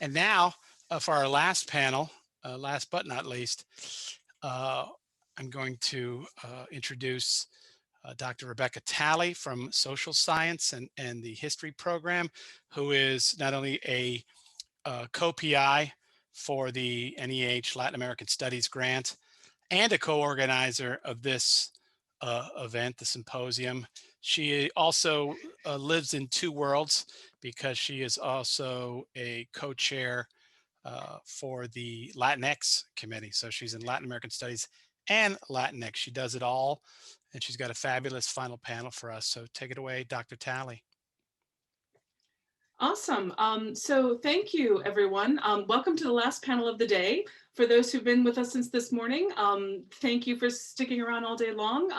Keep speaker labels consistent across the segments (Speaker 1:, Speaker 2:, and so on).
Speaker 1: And now for our last panel, last but not least, I'm going to introduce Dr. Rebecca Talley from Social Science and the History Program, who is not only a co-PI for the NEH Latin American Studies Grant and a co-organizer of this event, the symposium. She also lives in two worlds because she is also a co-chair for the Latinx committee. So she's in Latin American Studies and Latinx. She does it all, and she's got a fabulous final panel for us. So take it away, Dr. Talley.
Speaker 2: Awesome. So thank you, everyone. Welcome to the last panel of the day. For those who've been with us since this morning, thank you for sticking around all day long.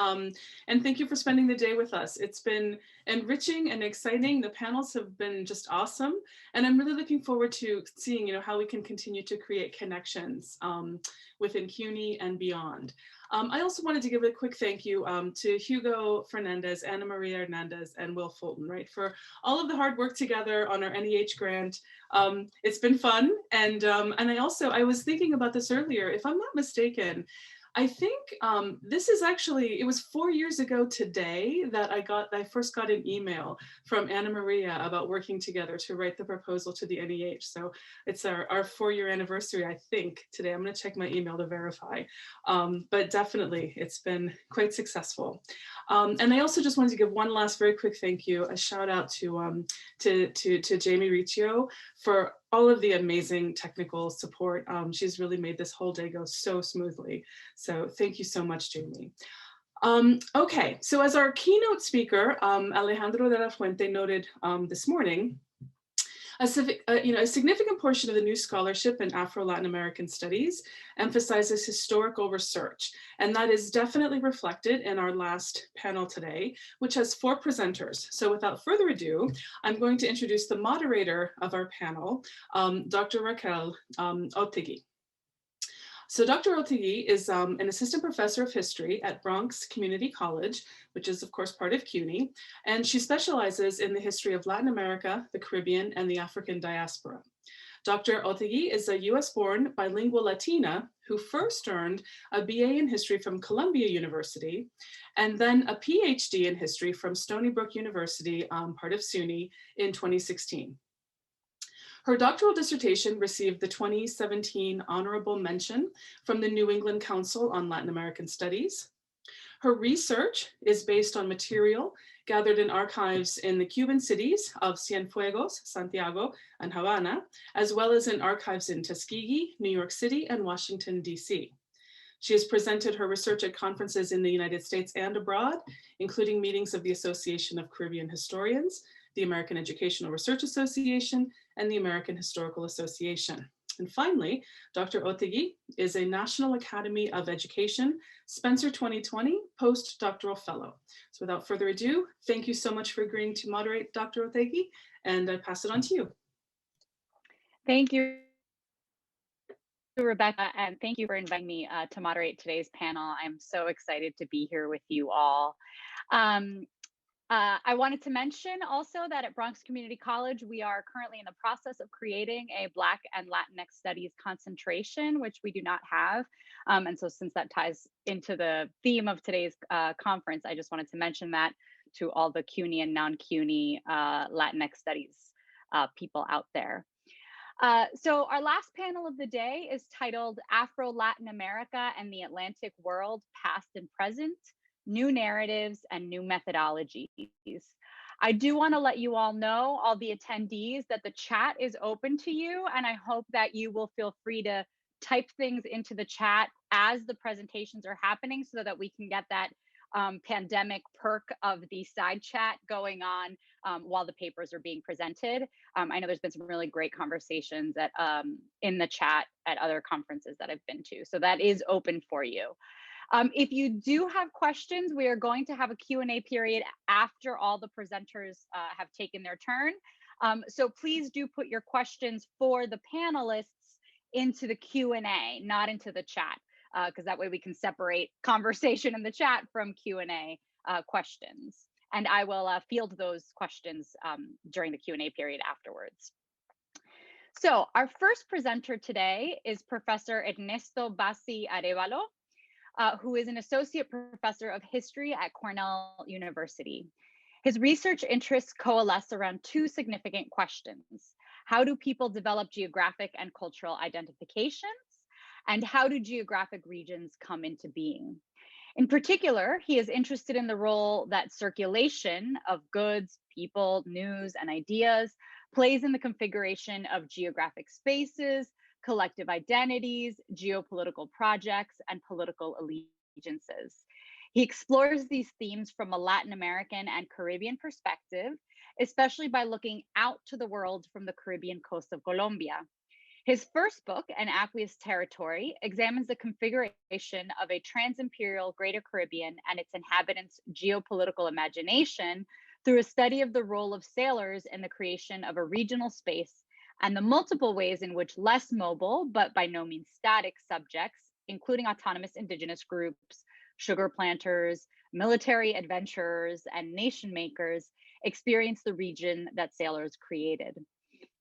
Speaker 2: And thank you for spending the day with us. It's been enriching and exciting. The panels have been just awesome. And I'm really looking forward to seeing, how we can continue to create connections within CUNY and beyond. I also wanted to give a quick thank you to Hugo Fernandez, Ana Maria Hernandez, and Will Fulton, right, for all of the hard work together on our NEH grant. It's been fun, and I was thinking about this earlier. If I'm not mistaken, I think this is actually, it was 4 years ago today that I first got an email from Ana Maria about working together to write the proposal to the NEH. So it's our 4-year anniversary, I think, today. I'm gonna check my email to verify. But definitely, it's been quite successful. And I also just wanted to give one last very quick thank you, a shout out to Jamie Riccio for all of the amazing technical support. She's really made this whole day go so smoothly. So thank you so much, Jamie. Okay, so as our keynote speaker, Alejandro de la Fuente noted this morning, a significant portion of the new scholarship in Afro-Latin American studies emphasizes historical research, and that is definitely reflected in our last panel today, which has 4 presenters. So without further ado, I'm going to introduce the moderator of our panel, Dr. Raquel Otheguy. So Dr. Otheguy is an assistant professor of history at Bronx Community College, which is of course part of CUNY, and she specializes in the history of Latin America, the Caribbean, and the African diaspora. Dr. Otheguy is a US-born bilingual Latina who first earned a BA in history from Columbia University, and then a PhD in history from Stony Brook University, part of SUNY, in 2016. Her doctoral dissertation received the 2017 honorable mention from the New England Council on Latin American Studies. Her research is based on material gathered in archives in the Cuban cities of Cienfuegos, Santiago, and Havana, as well as in archives in Tuskegee, New York City, and Washington, DC. She has presented her research at conferences in the United States and abroad, including meetings of the Association of Caribbean Historians, the American Educational Research Association, and the American Historical Association. And finally, Dr. Otheguy is a National Academy of Education Spencer 2020 postdoctoral fellow. So without further ado, thank you so much for agreeing to moderate, Dr. Otheguy, and I pass it on to you.
Speaker 3: Thank you, Rebecca, and thank you for inviting me to moderate today's panel. I'm so excited to be here with you all. I wanted to mention also that at Bronx Community College, we are currently in the process of creating a Black and Latinx Studies concentration, which we do not have. And so since that ties into the theme of today's conference, I just wanted to mention that to all the CUNY and non-CUNY Latinx Studies people out there. So our last panel of the day is titled Afro-Latin America and the Atlantic World, Past and Present, New Narratives and New Methodologies. I do want to let you all know, all the attendees, that the chat is open to you, and I hope that you will feel free to type things into the chat as the presentations are happening so that we can get that pandemic perk of the side chat going on while the papers are being presented. I know there's been some really great conversations in the chat at other conferences that I've been to, so that is open for you. If you do have questions, we are going to have a Q&A period after all the presenters have taken their turn. So please do put your questions for the panelists into the Q&A, not into the chat, because that way we can separate conversation in the chat from Q&A questions. And I will field those questions during the Q&A period afterwards. So our first presenter today is Professor Ernesto Bassi Arévalo, who is an associate professor of history at Cornell University. His research interests coalesce around two significant questions. How do people develop geographic and cultural identifications? And how do geographic regions come into being? In particular, he is interested in the role that circulation of goods, people, news, and ideas plays in the configuration of geographic spaces, collective identities, geopolitical projects, and political allegiances. He explores these themes from a Latin American and Caribbean perspective, especially by looking out to the world from the Caribbean coast of Colombia. His first book, An Aqueous Territory, examines the configuration of a trans-imperial Greater Caribbean and its inhabitants' geopolitical imagination through a study of the role of sailors in the creation of a regional space and the multiple ways in which less mobile, but by no means static subjects, including autonomous indigenous groups, sugar planters, military adventurers, and nation makers, experience the region that sailors created.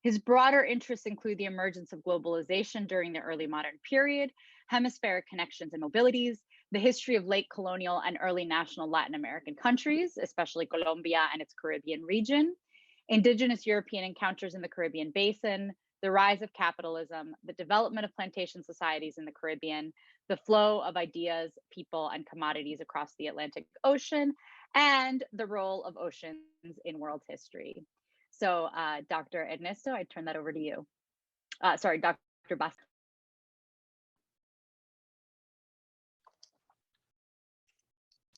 Speaker 3: His broader interests include the emergence of globalization during the early modern period, hemispheric connections and mobilities, the history of late colonial and early national Latin American countries, especially Colombia and its Caribbean region, indigenous European encounters in the Caribbean basin, the rise of capitalism, the development of plantation societies in the Caribbean, the flow of ideas, people, and commodities across the Atlantic Ocean, and the role of oceans in world history. So Dr. Ernesto, I turn that over to you. Sorry, Dr. Bassi.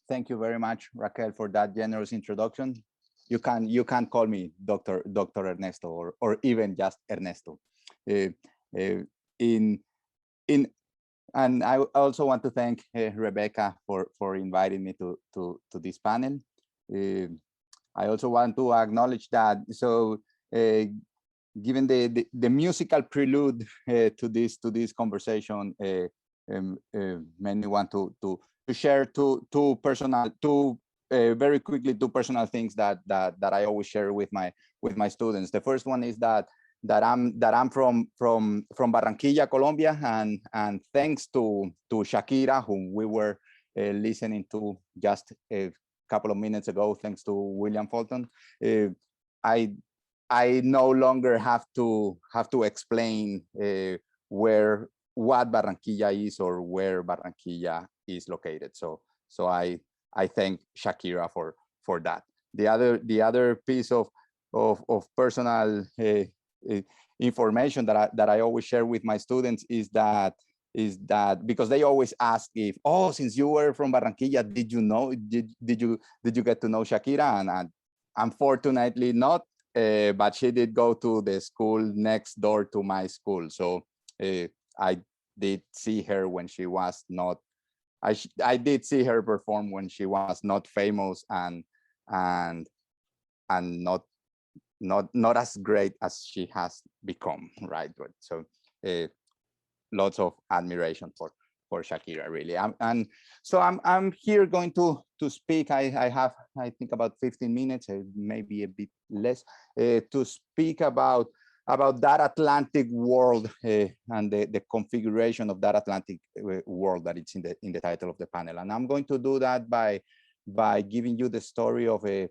Speaker 4: Thank you very much, Raquel, for that generous introduction. You can call me Dr. Ernesto or even just Ernesto. And I also want to thank Rebecca for inviting me to this panel. I also want to acknowledge that, so given the musical prelude to this conversation, many want to share two very quickly two personal things that I always share with my students. The first one is that I'm from Barranquilla, Colombia, and thanks to Shakira, whom we were listening to just a couple of minutes ago, thanks to William Fulton, I no longer have to explain what Barranquilla is or where Barranquilla is located. So I thank Shakira for that. The other piece of personal information that I always share with my students is that because they always ask if, oh, since you were from Barranquilla, did you get to know Shakira? And unfortunately not, but she did go to the school next door to my school. So I did see her when she was not, I did see her perform when she was not famous and not as great as she has become, right? So lots of admiration for Shakira, really. And so I'm here going to speak. I have, I think, about 15 minutes, maybe a bit less, to speak about that Atlantic world and the configuration of that Atlantic world that it's in the title of the panel. And I'm going to do that by giving you the story of a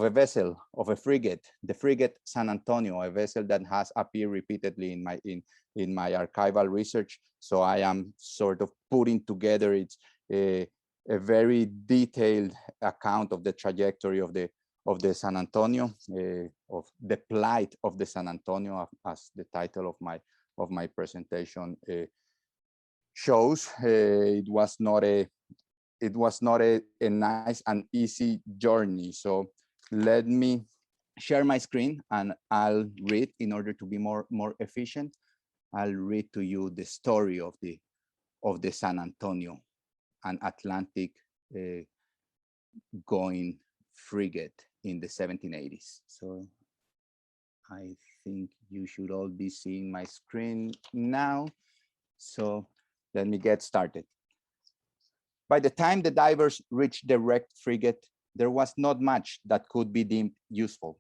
Speaker 4: vessel, of a frigate, the frigate San Antonio, a vessel that has appeared repeatedly in my archival research. So I am sort of putting together a very detailed account of the trajectory of the San Antonio, of the plight of the San Antonio, as the title of my presentation shows. It was not a nice and easy journey. So let me share my screen and I'll read, in order to be more efficient, I'll read to you the story of the San Antonio, an Atlantic going frigate in the 1780s. So I think you should all be seeing my screen now. So let me get started. By the time the divers reached the wrecked frigate, there was not much that could be deemed useful.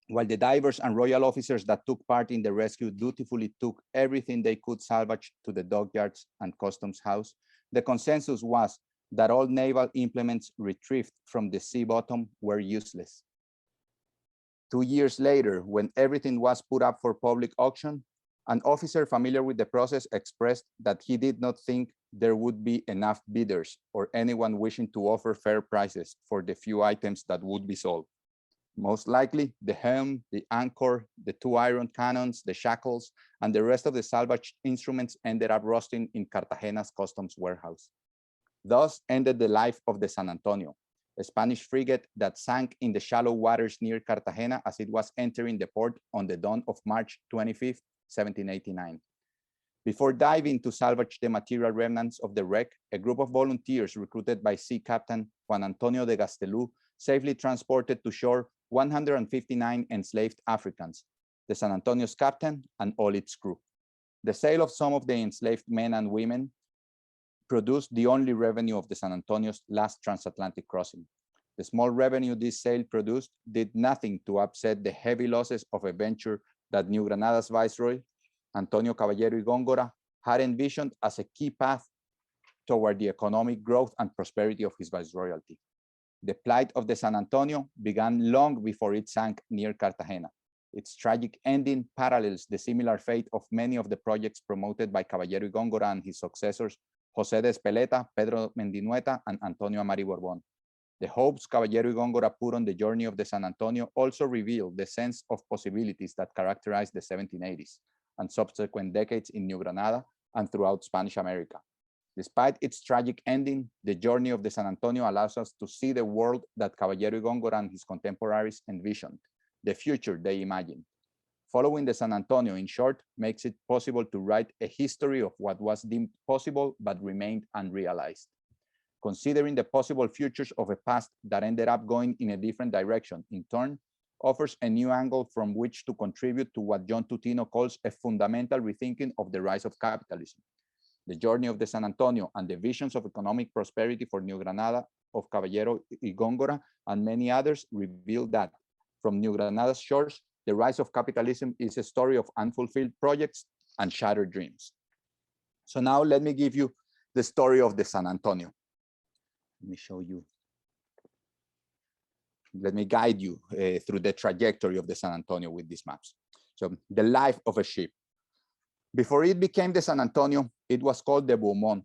Speaker 4: While the divers and royal officers that took part in the rescue dutifully took everything they could salvage to the dockyards and customs house, the consensus was that all naval implements retrieved from the sea bottom were useless. 2 years later, when everything was put up for public auction, an officer familiar with the process expressed that he did not think there would be enough bidders or anyone wishing to offer fair prices for the few items that would be sold. Most likely, the helm, the anchor, the 2 iron cannons, the shackles, and the rest of the salvaged instruments ended up rusting in Cartagena's customs warehouse. Thus ended the life of the San Antonio, a Spanish frigate that sank in the shallow waters near Cartagena as it was entering the port on the dawn of March 25, 1789. Before diving to salvage the material remnants of the wreck, a group of volunteers recruited by Sea Captain Juan Antonio de Gastelou safely transported to shore 159 enslaved Africans, the San Antonio's captain and all its crew. The sale of some of the enslaved men and women produced the only revenue of the San Antonio's last transatlantic crossing. The small revenue this sale produced did nothing to offset the heavy losses of a venture that New Granada's Viceroy, Antonio Caballero y Góngora, had envisioned as a key path toward the economic growth and prosperity of his viceroyalty. The plight of the San Antonio began long before it sank near Cartagena. Its tragic ending parallels the similar fate of many of the projects promoted by Caballero y Góngora and his successors, José de Espeleta, Pedro Mendinueta, and Antonio Amari Borbón. The hopes Caballero y Góngora put on the journey of the San Antonio also reveal the sense of possibilities that characterized the 1780s and subsequent decades in New Granada and throughout Spanish America. Despite its tragic ending, the journey of the San Antonio allows us to see the world that Caballero y Góngora and his contemporaries envisioned, the future they imagined. Following the San Antonio, in short, makes it possible to write a history of what was deemed possible but remained unrealized. Considering the possible futures of a past that ended up going in a different direction, in turn, offers a new angle from which to contribute to what John Tutino calls a fundamental rethinking of the rise of capitalism. The journey of the San Antonio and the visions of economic prosperity for New Granada of Caballero y Góngora and many others reveal that from New Granada's shores, the rise of capitalism is a story of unfulfilled projects and shattered dreams. So now let me give you the story of the San Antonio. Let me show you. Let me guide you through the trajectory of the San Antonio with these maps. So the life of a ship. Before it became the San Antonio, it was called the Beaumont.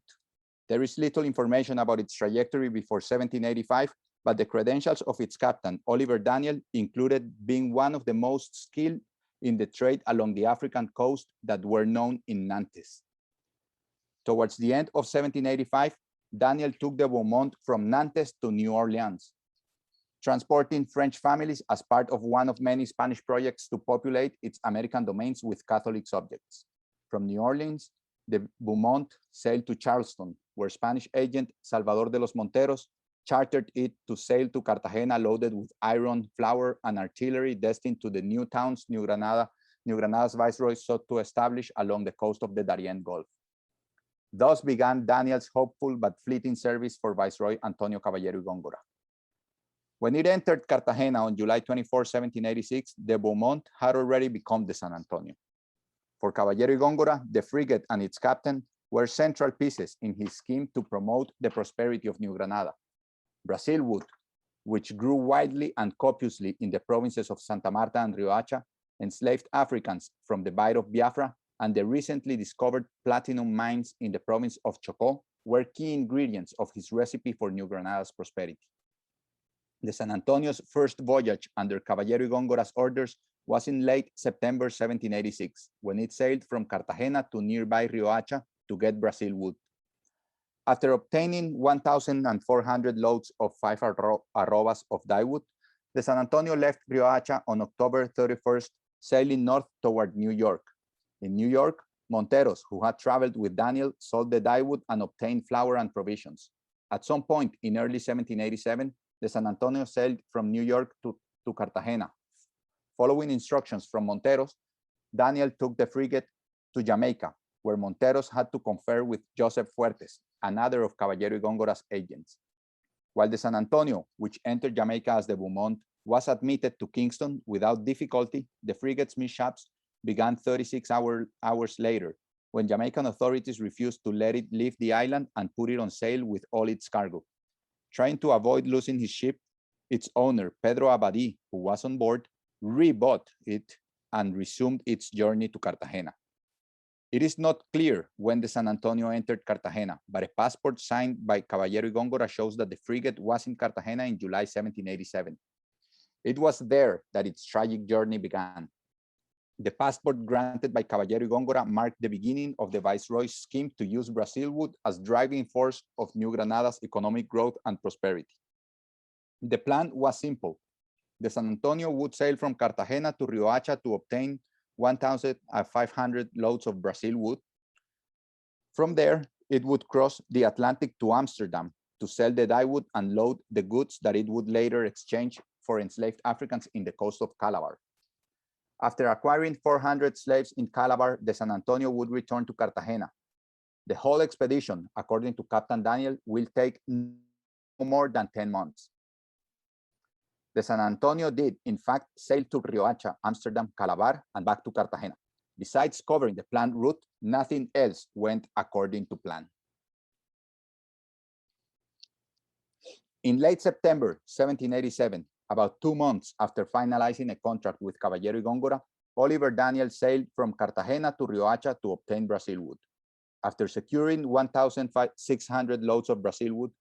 Speaker 4: There is little information about its trajectory before 1785, but the credentials of its captain, Oliver Danielle, included being one of the most skilled in the trade along the African coast that were known in Nantes. Towards the end of 1785, Danielle took the Beaumont from Nantes to New Orleans, transporting French families as part of one of many Spanish projects to populate its American domains with Catholic subjects. From New Orleans, the Beaumont sailed to Charleston, where Spanish agent Salvador de los Monteros chartered it to sail to Cartagena loaded with iron, flour, and artillery destined to the new towns New Granada's Viceroy sought to establish along the coast of the Darien Gulf. Thus began Danielle's hopeful but fleeting service for Viceroy Antonio Caballero y Góngora. When it entered Cartagena on July 24, 1786, the Beaumont had already become the San Antonio. For Caballero y Góngora, the frigate and its captain were central pieces in his scheme to promote the prosperity of New Granada. Brazil wood, which grew widely and copiously in the provinces of Santa Marta and Riohacha, enslaved Africans from the Bight of Biafra, and the recently discovered platinum mines in the province of Chocó were key ingredients of his recipe for New Granada's prosperity. The San Antonio's first voyage under Caballero y Góngora's orders was in late September 1786, when it sailed from Cartagena to nearby Riohacha to get Brazil wood. After obtaining 1,400 loads of 5 arrobas of dyewood, the San Antonio left Riohacha on October 31st, sailing north toward New York. In New York, Monteros, who had traveled with Danielle, sold the dyewood and obtained flour and provisions. At some point in early 1787, the San Antonio sailed from New York to Cartagena. Following instructions from Monteros, Danielle took the frigate to Jamaica, where Monteros had to confer with Joseph Fuertes, another of Caballero y Góngora's agents. While the San Antonio, which entered Jamaica as the Beaumont, was admitted to Kingston without difficulty, the frigate's mishaps began 36 hours later, when Jamaican authorities refused to let it leave the island and put it on sail with all its cargo. Trying to avoid losing his ship, its owner, Pedro Abadí, who was on board, rebought it and resumed its journey to Cartagena. It is not clear when the San Antonio entered Cartagena, but a passport signed by Caballero y Góngora shows that the frigate was in Cartagena in July 1787. It was there that its tragic journey began. The passport granted by Caballero y Góngora marked the beginning of the Viceroy's scheme to use Brazil wood as driving force of New Granada's economic growth and prosperity. The plan was simple. The San Antonio would sail from Cartagena to Riohacha to obtain 1,500 loads of Brazil wood. From there, it would cross the Atlantic to Amsterdam to sell the dyewood and load the goods that it would later exchange for enslaved Africans in the coast of Calabar. After acquiring 400 slaves in Calabar, the San Antonio would return to Cartagena. The whole expedition, according to Captain Danielle, will take no more than 10 months. The San Antonio did, in fact, sail to Riohacha, Amsterdam, Calabar, and back to Cartagena. Besides covering the planned route, nothing else went according to plan. In late September 1787, about 2 months after finalizing a contract with Caballero y Góngora, Oliver Danielle sailed from Cartagena to Riohacha to obtain Brazil wood. After securing 1,600 loads of Brazil wood,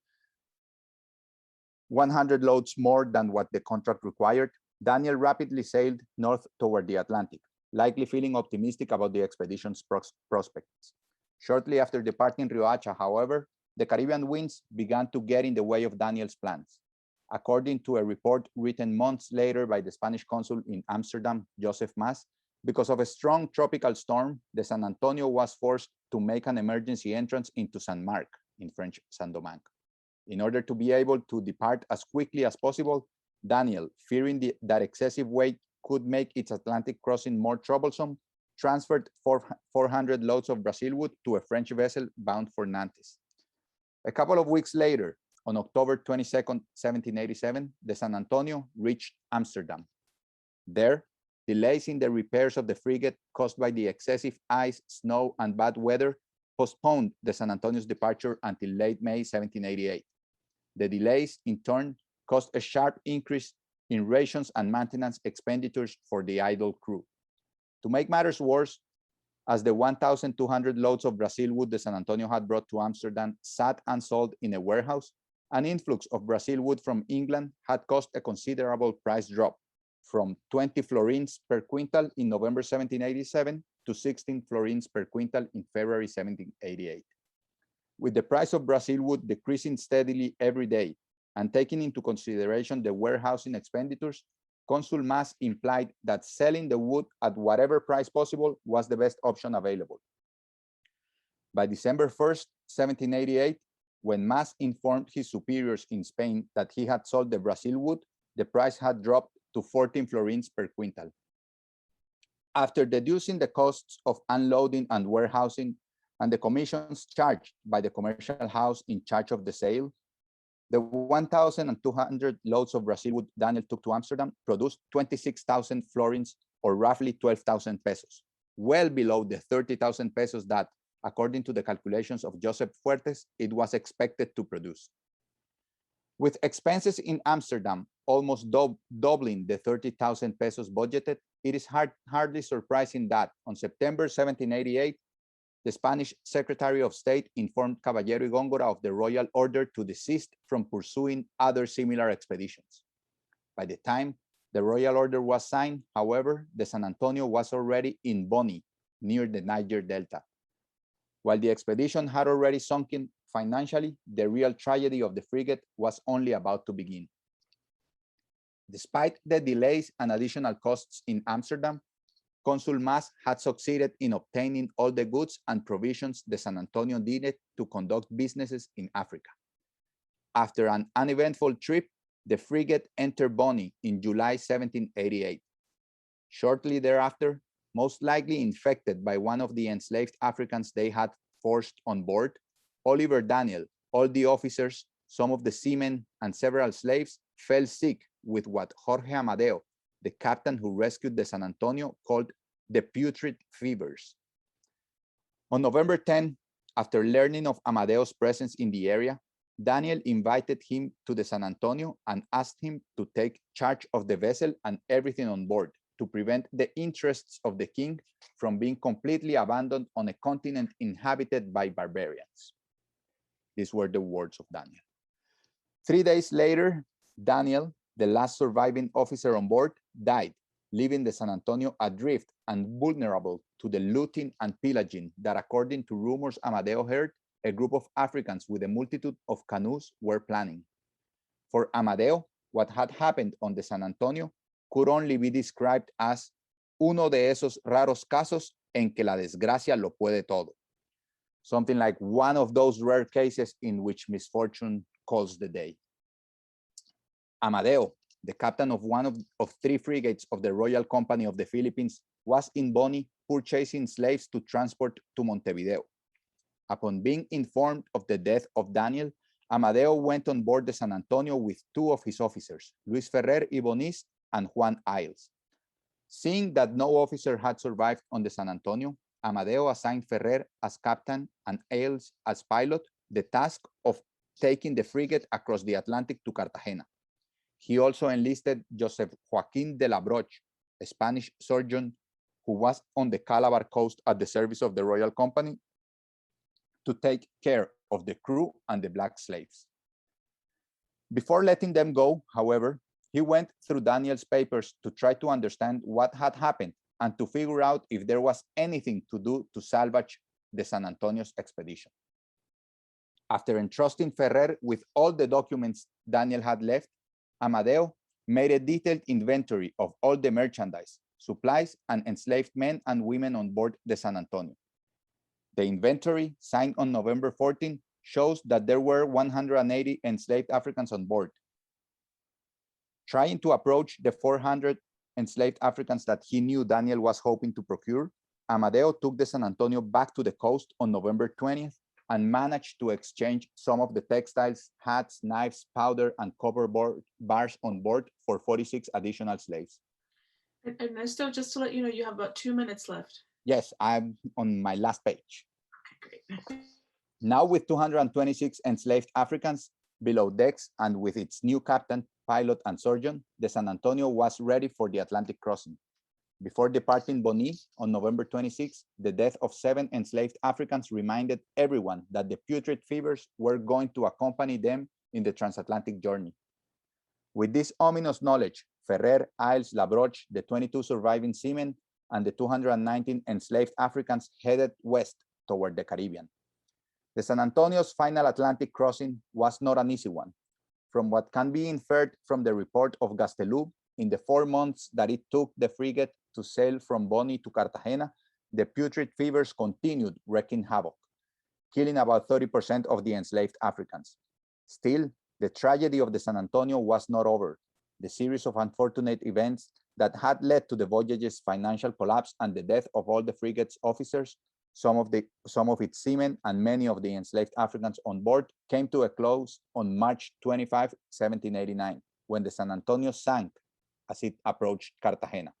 Speaker 4: 100 loads more than what the contract required, Danielle rapidly sailed north toward the Atlantic, likely feeling optimistic about the expedition's prospects. Shortly after departing Riohacha, however, the Caribbean winds began to get in the way of Danielle's plans. According to a report written months later by the Spanish consul in Amsterdam, Joseph Mas, because of a strong tropical storm, the San Antonio was forced to make an emergency entrance into Saint Marc, in French Saint-Domingue. In order to be able to depart as quickly as possible, Danielle, fearing that excessive weight could make its Atlantic crossing more troublesome, transferred 400 loads of Brazil wood to a French vessel bound for Nantes. A couple of weeks later, on October 22nd, 1787, the San Antonio reached Amsterdam. There, delays in the repairs of the frigate caused by the excessive ice, snow, and bad weather postponed the San Antonio's departure until late May 1788. The delays, in turn, caused a sharp increase in rations and maintenance expenditures for the idle crew. To make matters worse, as the 1,200 loads of Brazil wood the San Antonio had brought to Amsterdam sat unsold in a warehouse, an influx of Brazil wood from England had caused a considerable price drop from 20 florins per quintal in November 1787 to 16 florins per quintal in February 1788. With the price of Brazil wood decreasing steadily every day and taking into consideration the warehousing expenditures, Consul Mas implied that selling the wood at whatever price possible was the best option available. By December 1st, 1788, when Mas informed his superiors in Spain that he had sold the Brazil wood, the price had dropped to 14 florins per quintal. After deducing the costs of unloading and warehousing and the commissions charged by the commercial house in charge of the sale, the 1,200 loads of Brazil wood Danielle took to Amsterdam produced 26,000 florins, or roughly 12,000 pesos, well below the 30,000 pesos that, according to the calculations of Joseph Fuertes, it was expected to produce. With expenses in Amsterdam almost doubling the 30,000 pesos budgeted, it is hardly surprising that on September 1788, the Spanish Secretary of State informed Caballero y Góngora of the royal order to desist from pursuing other similar expeditions. By the time the royal order was signed, however, the San Antonio was already in Boni, near the Niger Delta. While the expedition had already sunken financially, the real tragedy of the frigate was only about to begin. Despite the delays and additional costs in Amsterdam, Consul Mas had succeeded in obtaining all the goods and provisions the San Antonio needed to conduct businesses in Africa. After an uneventful trip, the frigate entered Boni in July 1788. Shortly thereafter, most likely infected by one of the enslaved Africans they had forced on board, Oliver Danielle, all the officers, some of the seamen, and several slaves fell sick with what Jorge Amadeo, the captain who rescued the San Antonio, called the putrid fevers. On November 10, after learning of Amadeo's presence in the area, Danielle invited him to the San Antonio and asked him to take charge of the vessel and everything on board to prevent the interests of the king from being completely abandoned on a continent inhabited by barbarians. These were the words of Danielle. 3 days later, Danielle, the last surviving officer on board, died, leaving the San Antonio adrift and vulnerable to the looting and pillaging that, according to rumors Amadeo heard, a group of Africans with a multitude of canoes were planning. For Amadeo, what had happened on the San Antonio could only be described as uno de esos raros casos en que la desgracia lo puede todo. Something like one of those rare cases in which misfortune calls the day. Amadeo, the captain of one of 3 frigates of the Royal Company of the Philippines, was in Boni purchasing slaves to transport to Montevideo. Upon being informed of the death of Danielle, Amadeo went on board the San Antonio with 2 of his officers, Luis Ferrer Iboniz and Juan Ailes. Seeing that no officer had survived on the San Antonio, Amadeo assigned Ferrer as captain and Ailes as pilot the task of taking the frigate across the Atlantic to Cartagena. He also enlisted Joseph Joaquin de la Broche, a Spanish surgeon who was on the Calabar coast at the service of the Royal Company, to take care of the crew and the black slaves. Before letting them go, however, he went through Danielle's papers to try to understand what had happened and to figure out if there was anything to do to salvage the San Antonio's expedition. After entrusting Ferrer with all the documents Danielle had left, Amadeo made a detailed inventory of all the merchandise, supplies, and enslaved men and women on board the San Antonio. The inventory, signed on November 14, shows that there were 180 enslaved Africans on board. Trying to approach the 400 enslaved Africans that he knew Danielle was hoping to procure, Amadeo took the San Antonio back to the coast on November 20th and managed to exchange some of the textiles, hats, knives, powder, and copper bars on board for 46 additional slaves.
Speaker 2: Ernesto, just to let you know, you have about 2 minutes left.
Speaker 4: Yes, I'm on my last page.
Speaker 2: Okay, great.
Speaker 4: Now with 226 enslaved Africans below decks and with its new captain, pilot, and surgeon, the San Antonio was ready for the Atlantic crossing. Before departing Boni on November 26, the death of 7 enslaved Africans reminded everyone that the putrid fevers were going to accompany them in the transatlantic journey. With this ominous knowledge, Ferrer, Ailes, Labroche, the 22 surviving seamen, and the 219 enslaved Africans headed west toward the Caribbean. The San Antonio's final Atlantic crossing was not an easy one. From what can be inferred from the report of Gastelum, in the 4 months that it took the frigate to sail from Boni to Cartagena, the putrid fevers continued wreaking havoc, killing about 30% of the enslaved Africans. Still, the tragedy of the San Antonio was not over. The series of unfortunate events that had led to the voyage's financial collapse and the death of all the frigate's officers, some of its seamen, and many of the enslaved Africans on board came to a close on March 25, 1789, when the San Antonio sank as it approached Cartagena.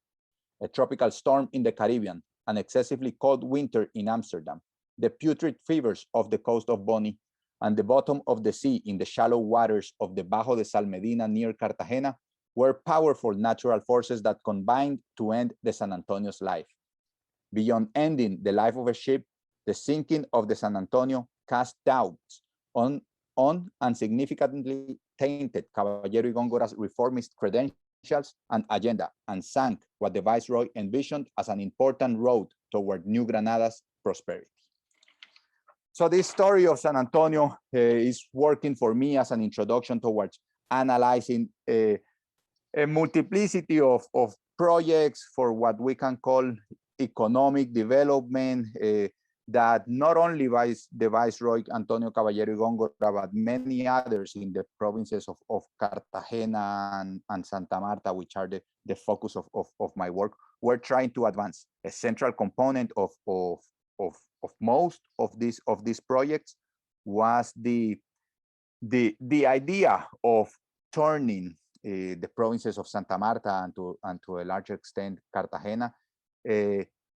Speaker 4: A tropical storm in the Caribbean, an excessively cold winter in Amsterdam, the putrid fevers of the coast of Boni, and the bottom of the sea in the shallow waters of the Bajo de Salmedina near Cartagena were powerful natural forces that combined to end the San Antonio's life. Beyond ending the life of a ship, the sinking of the San Antonio cast doubts on and significantly tainted Caballero y Góngора's reformist credentials and agenda, and sank what the Viceroy envisioned as an important road toward New Granada's prosperity. So this story of San Antonio is working for me as an introduction towards analyzing a multiplicity of projects for what we can call economic development that not only the Viceroy Antonio Caballero y Góngora, but many others in the provinces of Cartagena and Santa Marta, which are the focus of my work, were trying to advance. A central component of most of these projects was the idea of turning the provinces of Santa Marta and to a large extent Cartagena,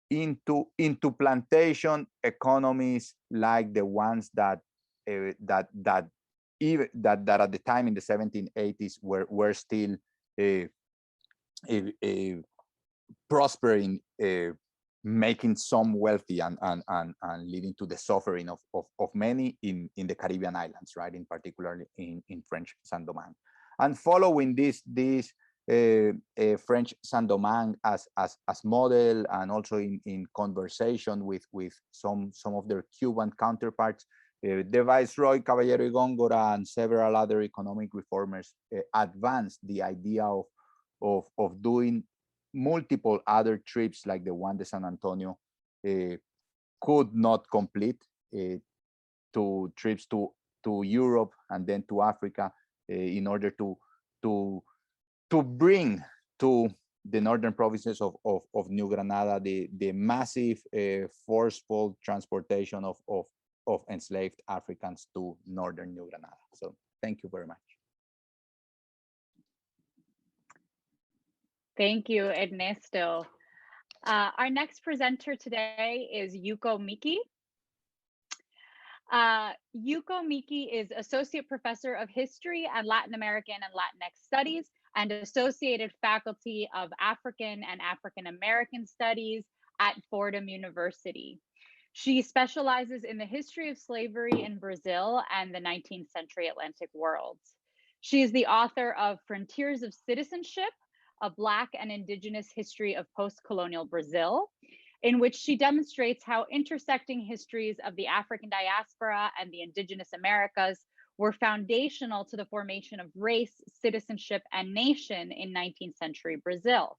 Speaker 4: into plantation economies like the ones that at the time in the 1780s were still prospering, making some wealthy and leading to the suffering of many in the Caribbean islands, right? In particular in French Saint-Domingue. And following this French Saint-Domingue as model, and also in conversation with some of their Cuban counterparts, the Viceroy, Caballero y Góngora, and several other economic reformers advanced the idea of doing multiple other trips like the one to San Antonio could not complete, to trips to Europe and then to Africa, in order to bring to the northern provinces of New Granada the massive forceful transportation of enslaved Africans to northern New Granada. So thank you very much.
Speaker 3: Thank you, Ernesto. Our next presenter today is Yuko Miki. Yuko Miki is Associate Professor of History and Latin American and Latinx Studies and Associated Faculty of African and African American Studies at Fordham University. She specializes in the history of slavery in Brazil and the 19th century Atlantic world. She is the author of Frontiers of Citizenship, a Black and Indigenous History of Post-Colonial Brazil, in which she demonstrates how intersecting histories of the African diaspora and the Indigenous Americas were foundational to the formation of race, citizenship, and nation in 19th century Brazil.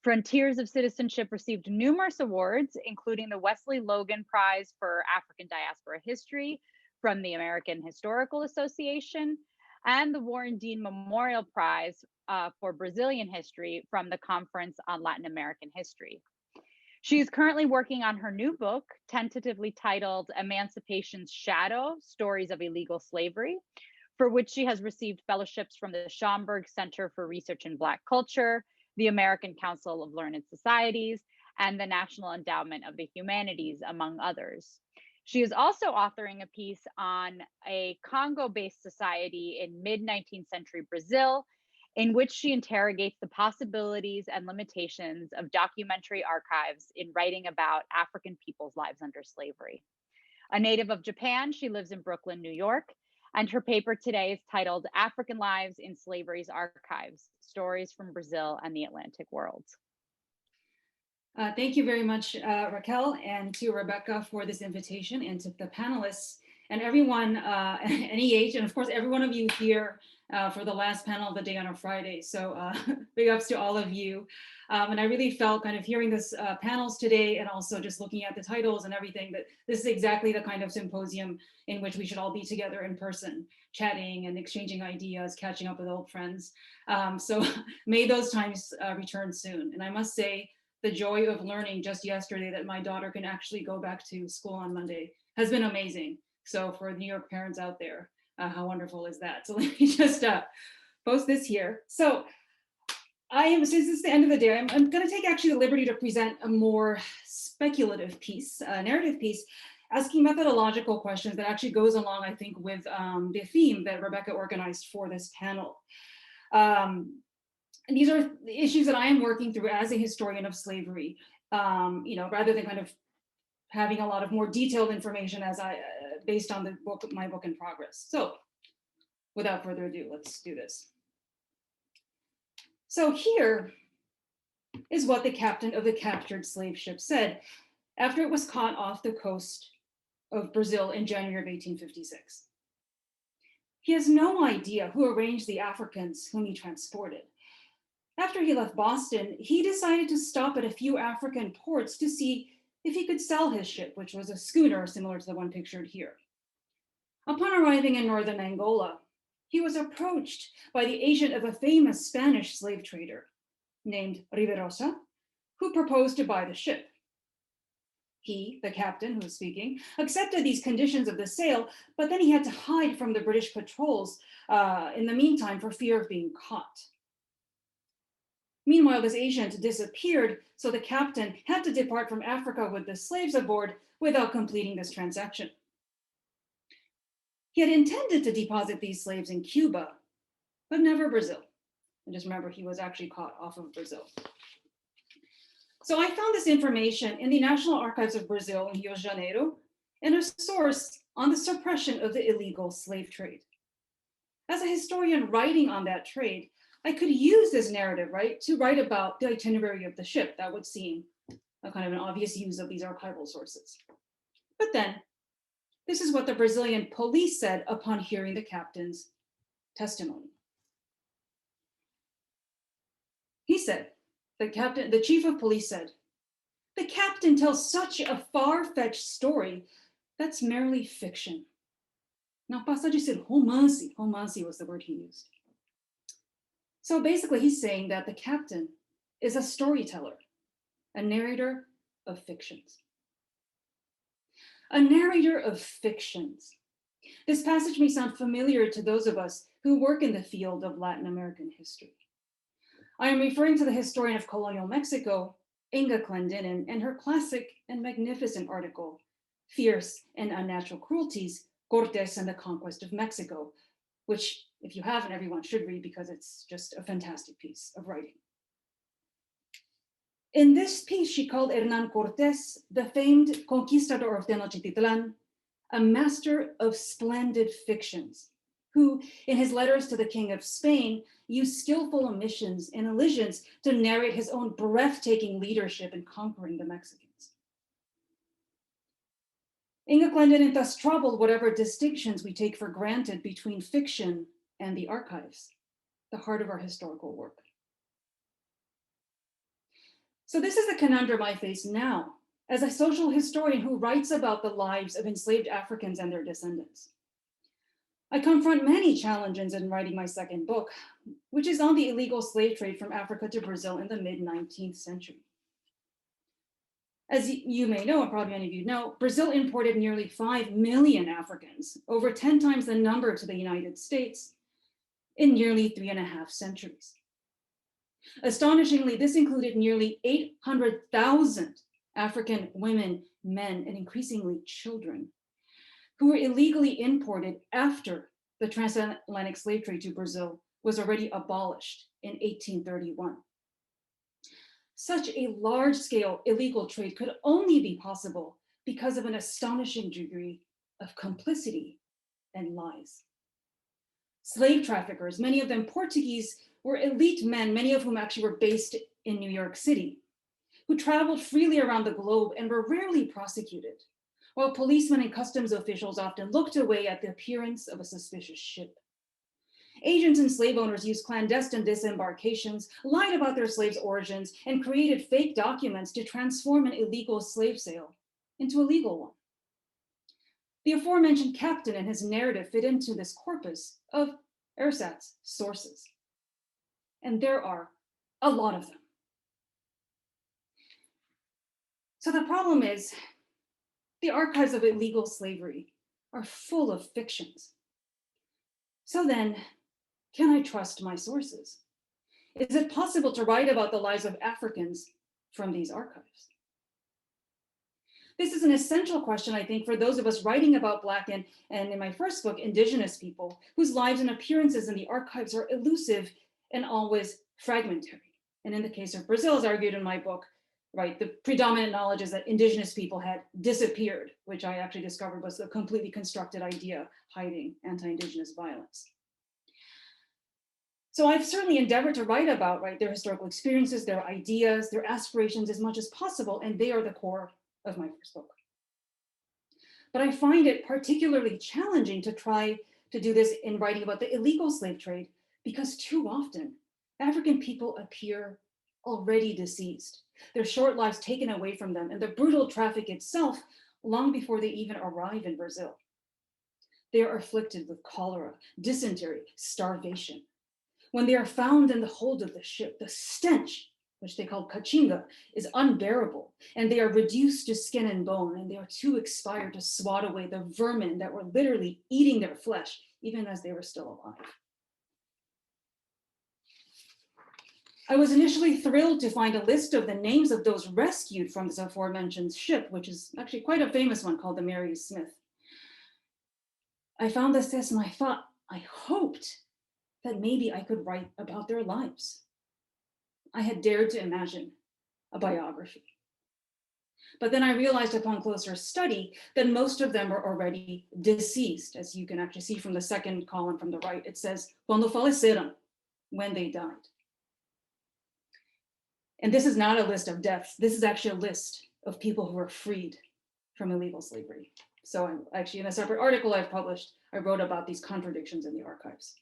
Speaker 3: Frontiers of Citizenship received numerous awards, including the Wesley Logan Prize for African Diaspora History from the American Historical Association, and the Warren Dean Memorial Prize for Brazilian History from the Conference on Latin American History. She is currently working on her new book, tentatively titled Emancipation's Shadow, Stories of Illegal Slavery, for which she has received fellowships from the Schomburg Center for Research in Black Culture, the American Council of Learned Societies, and the National Endowment of the Humanities, among others. She is also authoring a piece on a Congo-based society in mid-19th century Brazil, in which she interrogates the possibilities and limitations of documentary archives in writing about African people's lives under slavery. A native of Japan, she lives in Brooklyn, New York, and her paper today is titled African Lives in Slavery's Archives, Stories from Brazil and the Atlantic World.
Speaker 5: Thank you very much, Raquel, and to Rebecca for this invitation, and to the panelists and everyone at any age, and of course, every one of you here for the last panel of the day on a Friday. So big ups to all of you. And I really felt kind of hearing this panels today, and also just looking at the titles and everything, that this is exactly the kind of symposium in which we should all be together in person, chatting and exchanging ideas, catching up with old friends. So may those times return soon. And I must say, the joy of learning just yesterday that my daughter can actually go back to school on Monday has been amazing. So for New York parents out there, how wonderful is that? So let me just post this here. So since it's the end of the day, I'm going to take actually the liberty to present a more speculative piece, a narrative piece, asking methodological questions that actually goes along, I think, with the theme that Rebecca organized for this panel. And these are the issues that I am working through as a historian of slavery, rather than kind of having a lot of more detailed information based on the book, my book in progress. So without further ado, let's do this. So here is what the captain of the captured slave ship said after it was caught off the coast of Brazil in January of 1856. He has no idea who arranged the Africans whom he transported. After he left Boston, he decided to stop at a few African ports to see if he could sell his ship, which was a schooner similar to the one pictured here. Upon arriving in northern Angola, he was approached by the agent of a famous Spanish slave trader named Riverosa, who proposed to buy the ship. He, the captain who was speaking, accepted these conditions of the sale, but then he had to hide from the British patrols in the meantime for fear of being caught. Meanwhile, this agent disappeared, so the captain had to depart from Africa with the slaves aboard without completing this transaction. He had intended to deposit these slaves in Cuba, but never Brazil. And just remember, he was actually caught off of Brazil. So I found this information in the National Archives of Brazil in Rio de Janeiro, and a source on the suppression of the illegal slave trade. As a historian writing on that trade, I could use this narrative, right, to write about the itinerary of the ship. That would seem a kind of an obvious use of these archival sources. But then, this is what the Brazilian police said upon hearing the captain's testimony. He said, the chief of police said, "The captain tells such a far-fetched story that's merely fiction." Não passa de ser romance. Romance was the word he used. So basically he's saying that the captain is a storyteller, a narrator of fictions. A narrator of fictions. This passage may sound familiar to those of us who work in the field of Latin American history. I am referring to the historian of colonial Mexico, Inga Clendenin, and her classic and magnificent article, Fierce and Unnatural Cruelties, Cortés and the Conquest of Mexico, which, if you haven't, everyone should read because it's just a fantastic piece of writing. In this piece, she called Hernán Cortés, the famed conquistador of Tenochtitlan, a master of splendid fictions, who, in his letters to the King of Spain, used skillful omissions and elisions to narrate his own breathtaking leadership in conquering the Mexicans. Inga Clendenin thus troubled whatever distinctions we take for granted between fiction and the archives, the heart of our historical work. So this is the conundrum I face now as a social historian who writes about the lives of enslaved Africans and their descendants. I confront many challenges in writing my second book, which is on the illegal slave trade from Africa to Brazil in the mid-19th century. As you may know, and probably many of you know, Brazil imported nearly 5 million Africans, over 10 times the number to the United States, in nearly 3.5 centuries. Astonishingly, this included nearly 800,000 African women, men, and increasingly children, who were illegally imported after the transatlantic slave trade to Brazil was already abolished in 1831. Such a large-scale illegal trade could only be possible because of an astonishing degree of complicity and lies. Slave traffickers, many of them Portuguese, were elite men, many of whom actually were based in New York City, who traveled freely around the globe and were rarely prosecuted, while policemen and customs officials often looked away at the appearance of a suspicious ship. Agents and slave owners used clandestine disembarkations, lied about their slaves' origins, and created fake documents to transform an illegal slave sale into a legal one. The aforementioned captain and his narrative fit into this corpus of ersatz sources. And there are a lot of them. So the problem is, the archives of illegal slavery are full of fictions. So then, can I trust my sources? Is it possible to write about the lives of Africans from these archives? This is an essential question, I think, for those of us writing about Black and in my first book, Indigenous people, whose lives and appearances in the archives are elusive and always fragmentary. And in the case of Brazil, as argued in my book, right, the predominant knowledge is that Indigenous people had disappeared, which I actually discovered was a completely constructed idea hiding anti-Indigenous violence. So I've certainly endeavored to write about, right, their historical experiences, their ideas, their aspirations as much as possible, and they are the core of my first book. But I find it particularly challenging to try to do this in writing about the illegal slave trade, because too often African people appear already deceased, their short lives taken away from them, and the brutal traffic itself long before they even arrive in Brazil. They are afflicted with cholera, dysentery, starvation. When they are found in the hold of the ship, the stench which they call kachinga, is unbearable, and they are reduced to skin and bone, and they are too expired to swat away the vermin that were literally eating their flesh, even as they were still alive. I was initially thrilled to find a list of the names of those rescued from this aforementioned ship, which is actually quite a famous one called the Mary Smith. I found this list and I hoped that maybe I could write about their lives. I had dared to imagine a biography. But then I realized upon closer study that most of them are already deceased. As you can actually see from the second column from the right, it says, cuando faleceram, when they died. And this is not a list of deaths. This is actually a list of people who were freed from illegal slavery. So actually in a separate article I've published, I wrote about these contradictions in the archives.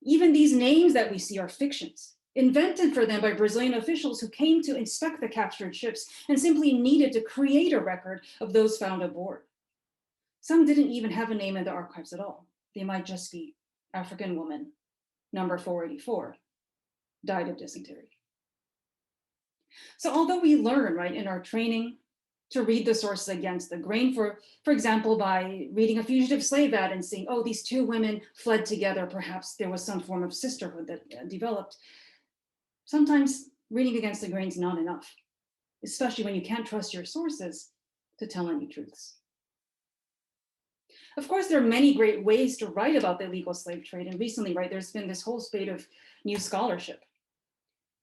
Speaker 5: Even these names that we see are fictions, invented for them by Brazilian officials who came to inspect the captured ships and simply needed to create a record of those found aboard. Some didn't even have a name in the archives at all. They might just be African woman, number 484, died of dysentery. So although we learn, right, in our training to read the sources against the grain, for example, by reading a fugitive slave ad and seeing, oh, these two women fled together, perhaps there was some form of sisterhood that developed. Sometimes reading against the grain is not enough, especially when you can't trust your sources to tell any truths. Of course, there are many great ways to write about the illegal slave trade. And recently, right, there's been this whole spate of new scholarship.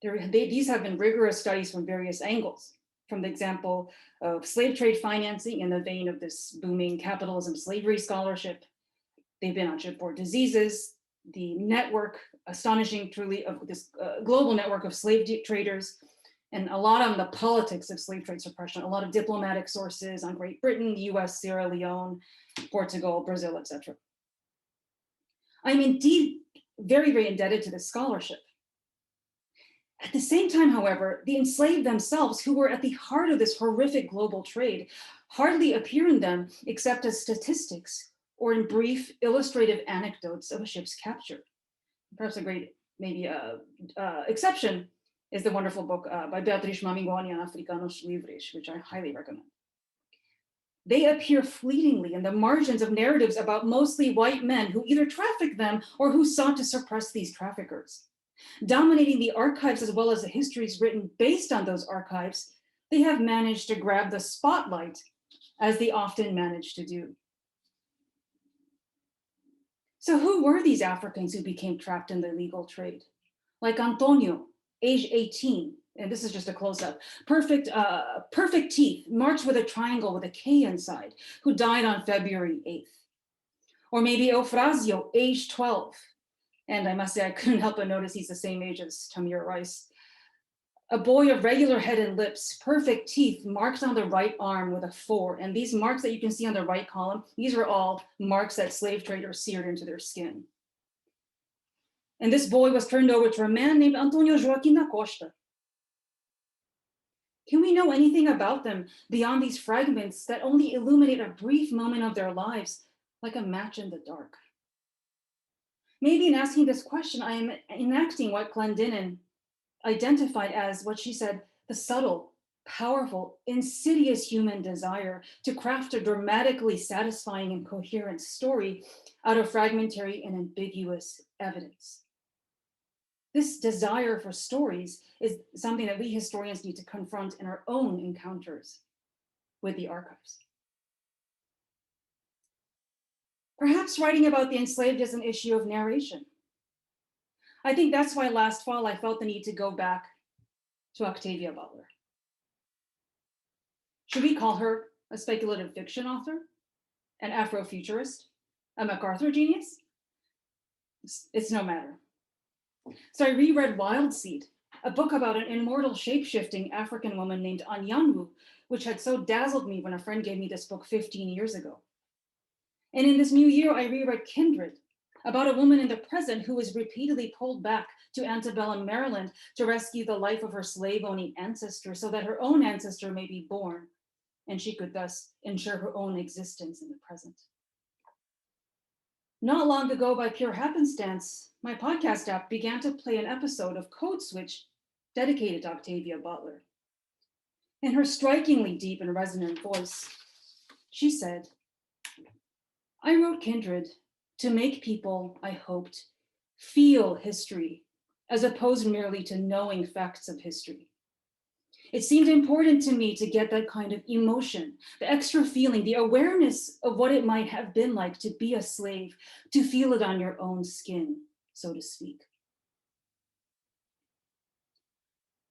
Speaker 5: These have been rigorous studies from various angles, from the example of slave trade financing in the vein of this booming capitalism slavery scholarship. They've been on shipboard diseases, the network, astonishing truly, of this global network of slave traders, and a lot on the politics of slave trade suppression, a lot of diplomatic sources on Great Britain, the US, Sierra Leone, Portugal, Brazil, etc. I'm indeed very, very indebted to this scholarship. At the same time, however, the enslaved themselves, who were at the heart of this horrific global trade, hardly appear in them except as statistics or in brief illustrative anecdotes of a ship's capture. Perhaps a great, maybe exception is the wonderful book by Beatriz Mamingoni on Africanos Livres, which I highly recommend. They appear fleetingly in the margins of narratives about mostly white men who either trafficked them or who sought to suppress these traffickers. Dominating the archives as well as the histories written based on those archives, they have managed to grab the spotlight, as they often manage to do. So who were these Africans who became trapped in the illegal trade? Like Antonio, age 18, and this is just a close-up, perfect teeth, marked with a triangle with a K inside, who died on February 8th. Or maybe Eufrasio, age 12, and I must say, I couldn't help but notice he's the same age as Tamir Rice. A boy of regular head and lips, perfect teeth, marked on the right arm with a 4. And these marks that you can see on the right column, these are all marks that slave traders seared into their skin. And this boy was turned over to a man named Antonio Joaquim da Costa. Can we know anything about them beyond these fragments that only illuminate a brief moment of their lives, like a match in the dark? Maybe in asking this question, I am enacting what Clendenin identified as what she said, the subtle, powerful, insidious human desire to craft a dramatically satisfying and coherent story out of fragmentary and ambiguous evidence. This desire for stories is something that we historians need to confront in our own encounters with the archives. Perhaps writing about the enslaved is an issue of narration. I think that's why last fall I felt the need to go back to Octavia Butler. Should we call her a speculative fiction author, an Afrofuturist, a MacArthur genius? It's no matter. So I reread Wild Seed, a book about an immortal shape-shifting African woman named Anyanwu, which had so dazzled me when a friend gave me this book 15 years ago. And in this new year, I reread Kindred, about a woman in the present who was repeatedly pulled back to antebellum Maryland to rescue the life of her slave-owning ancestor so that her own ancestor may be born, and she could thus ensure her own existence in the present. Not long ago, by pure happenstance, my podcast app began to play an episode of Code Switch dedicated to Octavia Butler. In her strikingly deep and resonant voice, she said, "I wrote Kindred to make people, I hoped, feel history as opposed merely to knowing facts of history. It seemed important to me to get that kind of emotion, the extra feeling, the awareness of what it might have been like to be a slave, to feel it on your own skin, so to speak."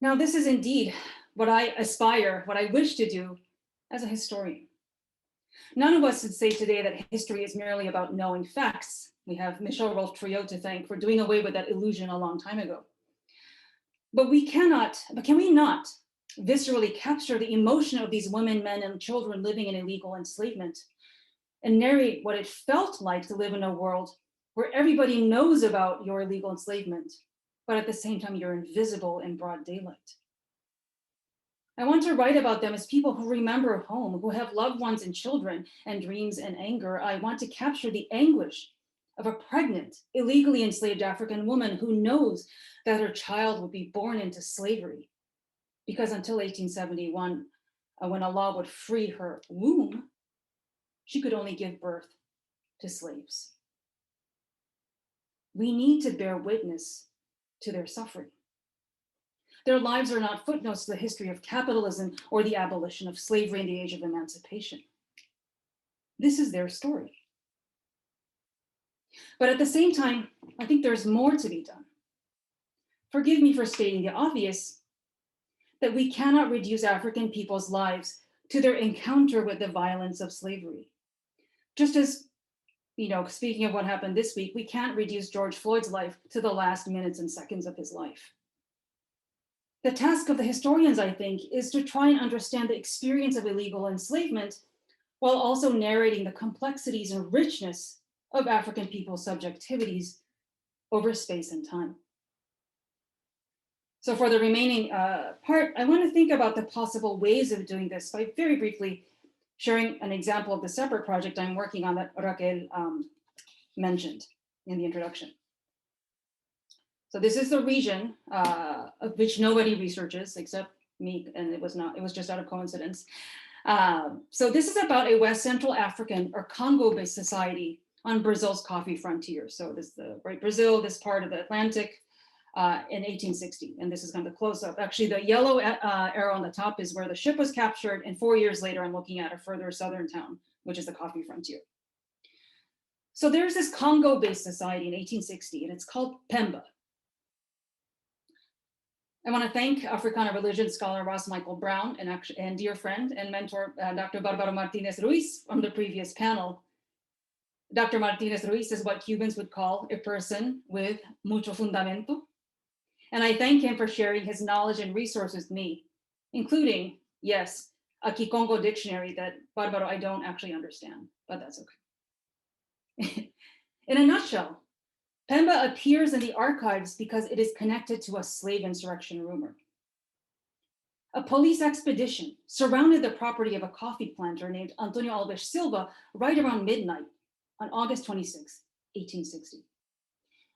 Speaker 5: Now, this is indeed what I aspire, what I wish to do as a historian. None of us would say today that history is merely about knowing facts. We have Michel Rolfe-Triot to thank for doing away with that illusion a long time ago. But can we not viscerally capture the emotion of these women, men, and children living in illegal enslavement and narrate what it felt like to live in a world where everybody knows about your illegal enslavement, but at the same time, you're invisible in broad daylight? I want to write about them as people who remember home, who have loved ones and children and dreams and anger. I want to capture the anguish of a pregnant, illegally enslaved African woman who knows that her child will be born into slavery. Because until 1871, when a law would free her womb, she could only give birth to slaves. We need to bear witness to their suffering. Their lives are not footnotes to the history of capitalism or the abolition of slavery in the age of emancipation. This is their story. But at the same time, I think there's more to be done. Forgive me for stating the obvious, that we cannot reduce African people's lives to their encounter with the violence of slavery. Just as, speaking of what happened this week, we can't reduce George Floyd's life to the last minutes and seconds of his life. The task of the historians, I think, is to try and understand the experience of illegal enslavement while also narrating the complexities and richness of African people's subjectivities over space and time. So for the remaining part, I want to think about the possible ways of doing this by very briefly sharing an example of the separate project I'm working on that Raquel mentioned in the introduction. So this is the region of which nobody researches except me, and it was just out of coincidence. So this is about a West Central African or Congo-based society on Brazil's coffee frontier. So this is Brazil, this part of the Atlantic in 1860. And this is kind of the close-up. Actually, the yellow arrow on the top is where the ship was captured. And 4 years later, I'm looking at a further southern town, which is the coffee frontier. So there's this Congo-based society in 1860, and it's called Pemba. I want to thank Africana religion scholar Ross Michael Brown and dear friend and mentor, Dr. Barbaro Martinez Ruiz from the previous panel. Dr. Martinez Ruiz is what Cubans would call a person with mucho fundamento. And I thank him for sharing his knowledge and resources with me, including, yes, a Kikongo dictionary that, Barbaro, I don't actually understand, but that's okay. In a nutshell, Pemba appears in the archives because it is connected to a slave insurrection rumor. A police expedition surrounded the property of a coffee planter named Antonio Alves Silva right around midnight on August 26, 1860.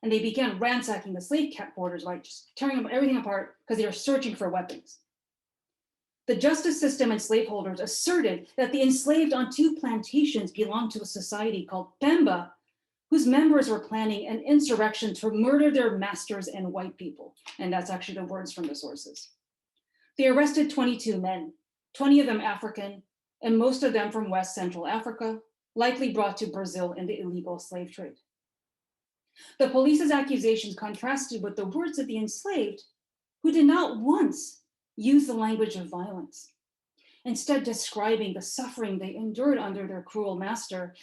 Speaker 5: And they began ransacking the slave quarters, right, just tearing everything apart because they were searching for weapons. The justice system and slaveholders asserted that the enslaved on 2 plantations belonged to a society called Pemba, whose members were planning an insurrection to murder their masters and white people. And that's actually the words from the sources. They arrested 22 men, 20 of them African, and most of them from West Central Africa, likely brought to Brazil in the illegal slave trade. The police's accusations contrasted with the words of the enslaved, who did not once use the language of violence, instead describing the suffering they endured under their cruel master.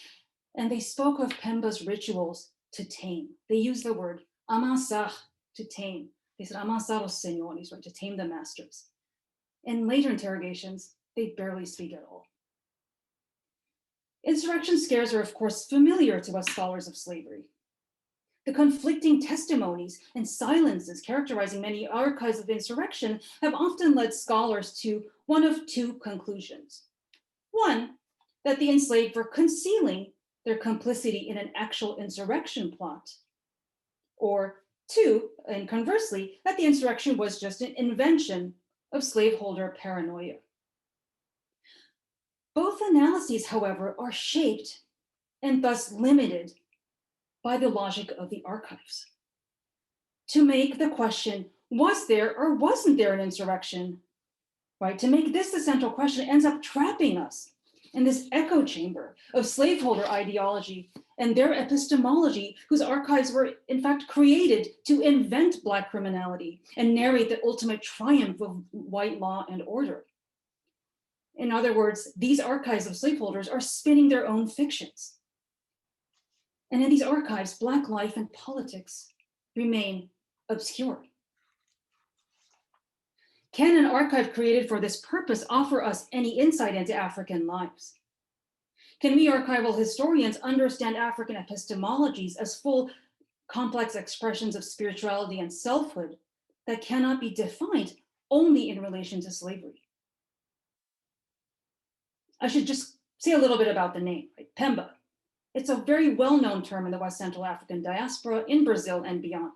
Speaker 5: And they spoke of Pemba's rituals to tame. They used the word amansar, to tame. They said amansar os señores, right, to tame the masters. In later interrogations, they barely speak at all. Insurrection scares are, of course, familiar to us scholars of slavery. The conflicting testimonies and silences characterizing many archives of insurrection have often led scholars to one of 2 conclusions. One, that the enslaved were concealing their complicity in an actual insurrection plot, or Two, and conversely, that the insurrection was just an invention of slaveholder paranoia. Both analyses, however, are shaped and thus limited by the logic of the archives. To make the question, was there or wasn't there an insurrection, right? To make this the central question ends up trapping us in this echo chamber of slaveholder ideology and their epistemology, whose archives were in fact created to invent Black criminality and narrate the ultimate triumph of white law and order. In other words, these archives of slaveholders are spinning their own fictions. And in these archives, Black life and politics remain obscure. Can an archive created for this purpose offer us any insight into African lives? Can we archival historians understand African epistemologies as full, complex expressions of spirituality and selfhood that cannot be defined only in relation to slavery? I should just say a little bit about the name, right? Pemba. It's a very well-known term in the West Central African diaspora in Brazil and beyond.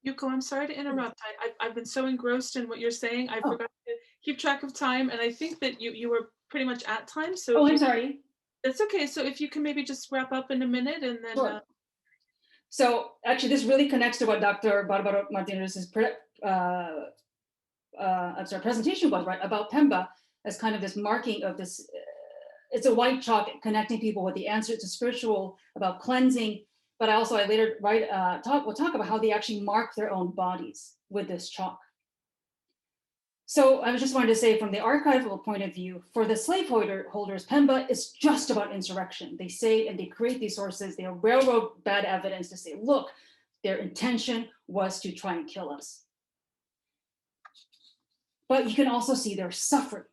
Speaker 2: Yuko, I'm sorry to interrupt. I've been so engrossed in what you're saying. I forgot to keep track of time. And I think that you were pretty much at time. So
Speaker 5: I'm sorry.
Speaker 2: That's okay. So if you can maybe just wrap up in a minute and then.
Speaker 5: Sure. So actually this really connects to what Dr. Barbara Martinez's presentation was, right? About Pemba as kind of this marking of this, it's a white chalk connecting people with the answer to spiritual, about cleansing. But I later we'll talk about how they actually mark their own bodies with this chalk. So I was just wanted to say, from the archival point of view, for the slaveholders, Pemba is just about insurrection. They say, and they create these sources, they railroad bad evidence to say, look, their intention was to try and kill us. But you can also see their suffering.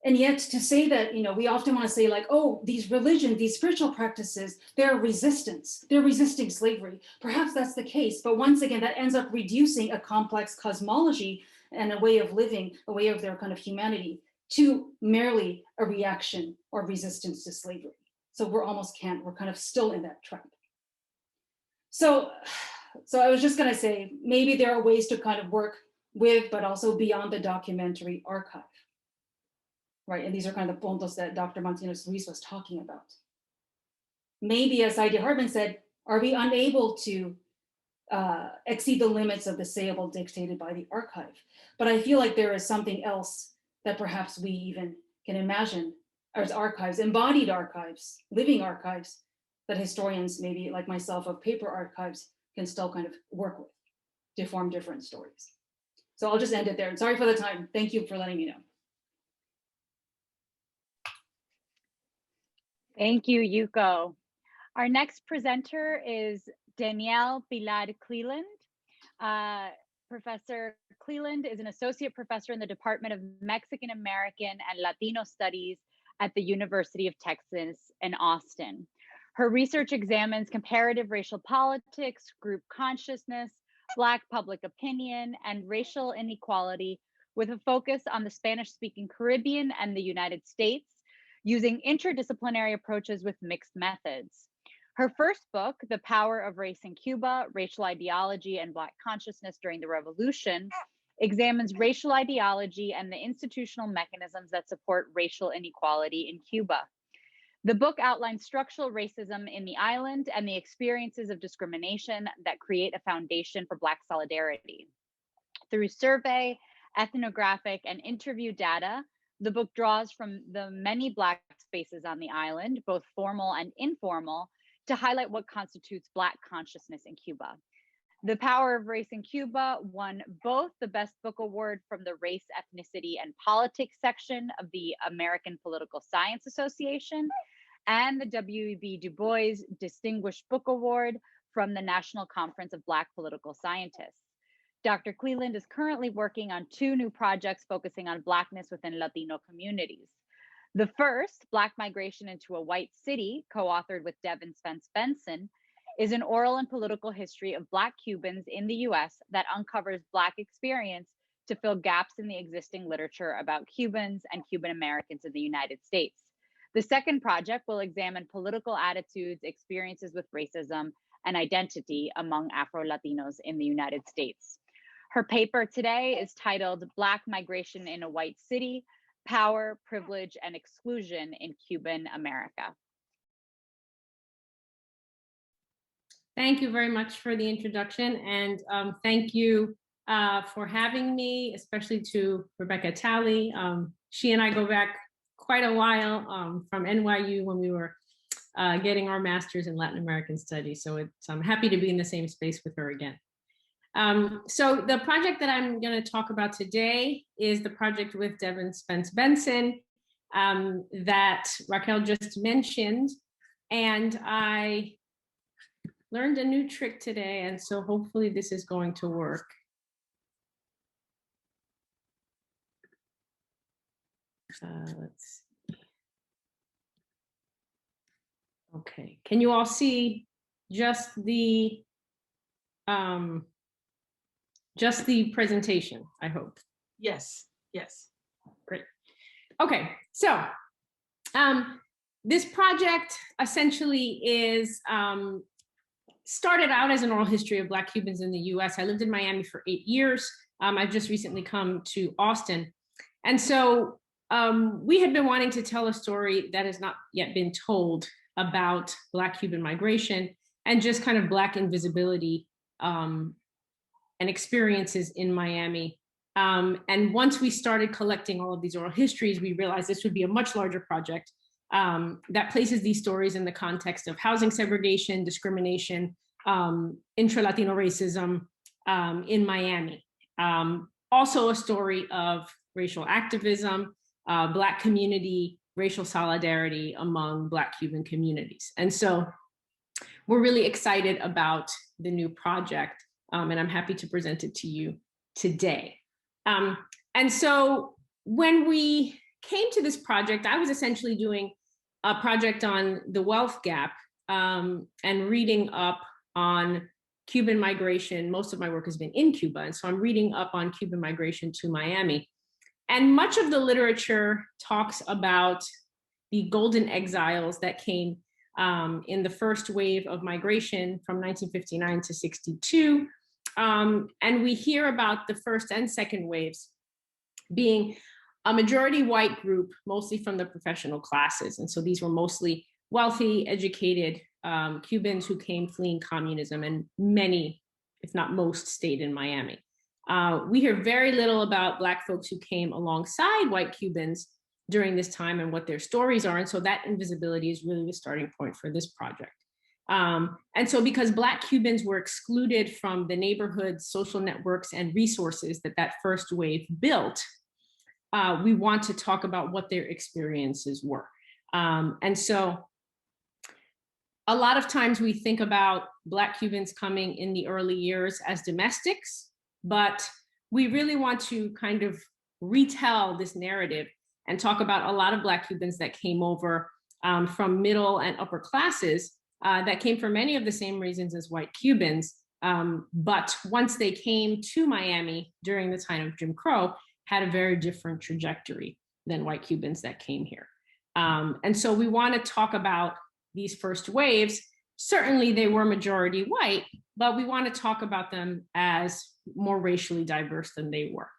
Speaker 5: And yet to say that, we often want to say like, oh, these religions, these spiritual practices, they're resistance, they're resisting slavery. Perhaps that's the case, but once again, that ends up reducing a complex cosmology and a way of living, a way of their kind of humanity to merely a reaction or resistance to slavery. So we're kind of still in that trap. So I was just gonna say, maybe there are ways to kind of work with, but also beyond the documentary archive. Right, and these are kind of the puntos that Dr. Martinez-Ruiz was talking about. Maybe, as Heidi Hartman said, are we unable to exceed the limits of the sayable dictated by the archive? But I feel like there is something else that perhaps we even can imagine as archives, embodied archives, living archives, that historians, maybe like myself of paper archives, can still kind of work with to form different stories. So I'll just end it there. And sorry for the time. Thank you for letting me know.
Speaker 3: Thank you, Yuko. Our next presenter is Danielle Pilar Clealand. Professor Clealand is an associate professor in the Department of Mexican American and Latino Studies at the University of Texas in Austin. Her research examines comparative racial politics, group consciousness, Black public opinion, and racial inequality with a focus on the Spanish-speaking Caribbean and the United States, using interdisciplinary approaches with mixed methods. Her first book, The Power of Race in Cuba, Racial Ideology and Black Consciousness During the Revolution, examines racial ideology and the institutional mechanisms that support racial inequality in Cuba. The book outlines structural racism in the island and the experiences of discrimination that create a foundation for Black solidarity. Through survey, ethnographic, and interview data, the book draws from the many Black spaces on the island, both formal and informal, to highlight what constitutes Black consciousness in Cuba. The Power of Race in Cuba won both the Best Book Award from the Race, Ethnicity, and Politics section of the American Political Science Association and the W.E.B. Du Bois Distinguished Book Award from the National Conference of Black Political Scientists. Dr. Clealand is currently working on 2 new projects focusing on Blackness within Latino communities. The first, Black Migration into a White City, co-authored with Devin Spence Benson, is an oral and political history of Black Cubans in the US that uncovers Black experience to fill gaps in the existing literature about Cubans and Cuban Americans in the United States. The second project will examine political attitudes, experiences with racism, and identity among Afro-Latinos in the United States. Her paper today is titled Black Migration in a White City, Power, Privilege, and Exclusion in Cuban America.
Speaker 6: Thank you very much for the introduction, and thank you for having me, especially to Rebecca Talley. She and I go back quite a while from NYU when we were getting our master's in Latin American studies. So I'm happy to be in the same space with her again. So the project that I'm going to talk about today is the project with Devin Spence Benson that Raquel just mentioned. And I learned a new trick today, and so hopefully this is going to work. Let's see. Okay, can you all see just the presentation, I hope?
Speaker 2: Yes, yes.
Speaker 6: Great. Okay, so this project essentially is started out as an oral history of Black Cubans in the US. I lived in Miami for 8 years. I've just recently come to Austin. And so we had been wanting to tell a story that has not yet been told about Black Cuban migration and just kind of Black invisibility and experiences in Miami. And once we started collecting all of these oral histories, we realized this would be a much larger project that places these stories in the context of housing segregation, discrimination, intra-Latino racism in Miami. Also a story of racial activism, Black community, racial solidarity among Black Cuban communities. And so we're really excited about the new project, and I'm happy to present it to you today. And so when we came to this project, I was essentially doing a project on the wealth gap and reading up on Cuban migration. Most of my work has been in Cuba, and so I'm reading up on Cuban migration to Miami. And much of the literature talks about the golden exiles that came in the first wave of migration from 1959 to 62. And we hear about the first and second waves being a majority white group, mostly from the professional classes. And so these were mostly wealthy, educated Cubans who came fleeing communism, and many, if not most, stayed in Miami. We hear very little about Black folks who came alongside white Cubans during this time and what their stories are. And so that invisibility is really the starting point for this project. And so because Black Cubans were excluded from the neighborhoods, social networks, and resources that first wave built, we want to talk about what their experiences were. And so a lot of times we think about Black Cubans coming in the early years as domestics, but we really want to kind of retell this narrative and talk about a lot of Black Cubans that came over from middle and upper classes that came for many of the same reasons as white Cubans. But once they came to Miami during the time of Jim Crow, had a very different trajectory than white Cubans that came here. And so we want to talk about these first waves. Certainly they were majority white, but we want to talk about them as more racially diverse than they were.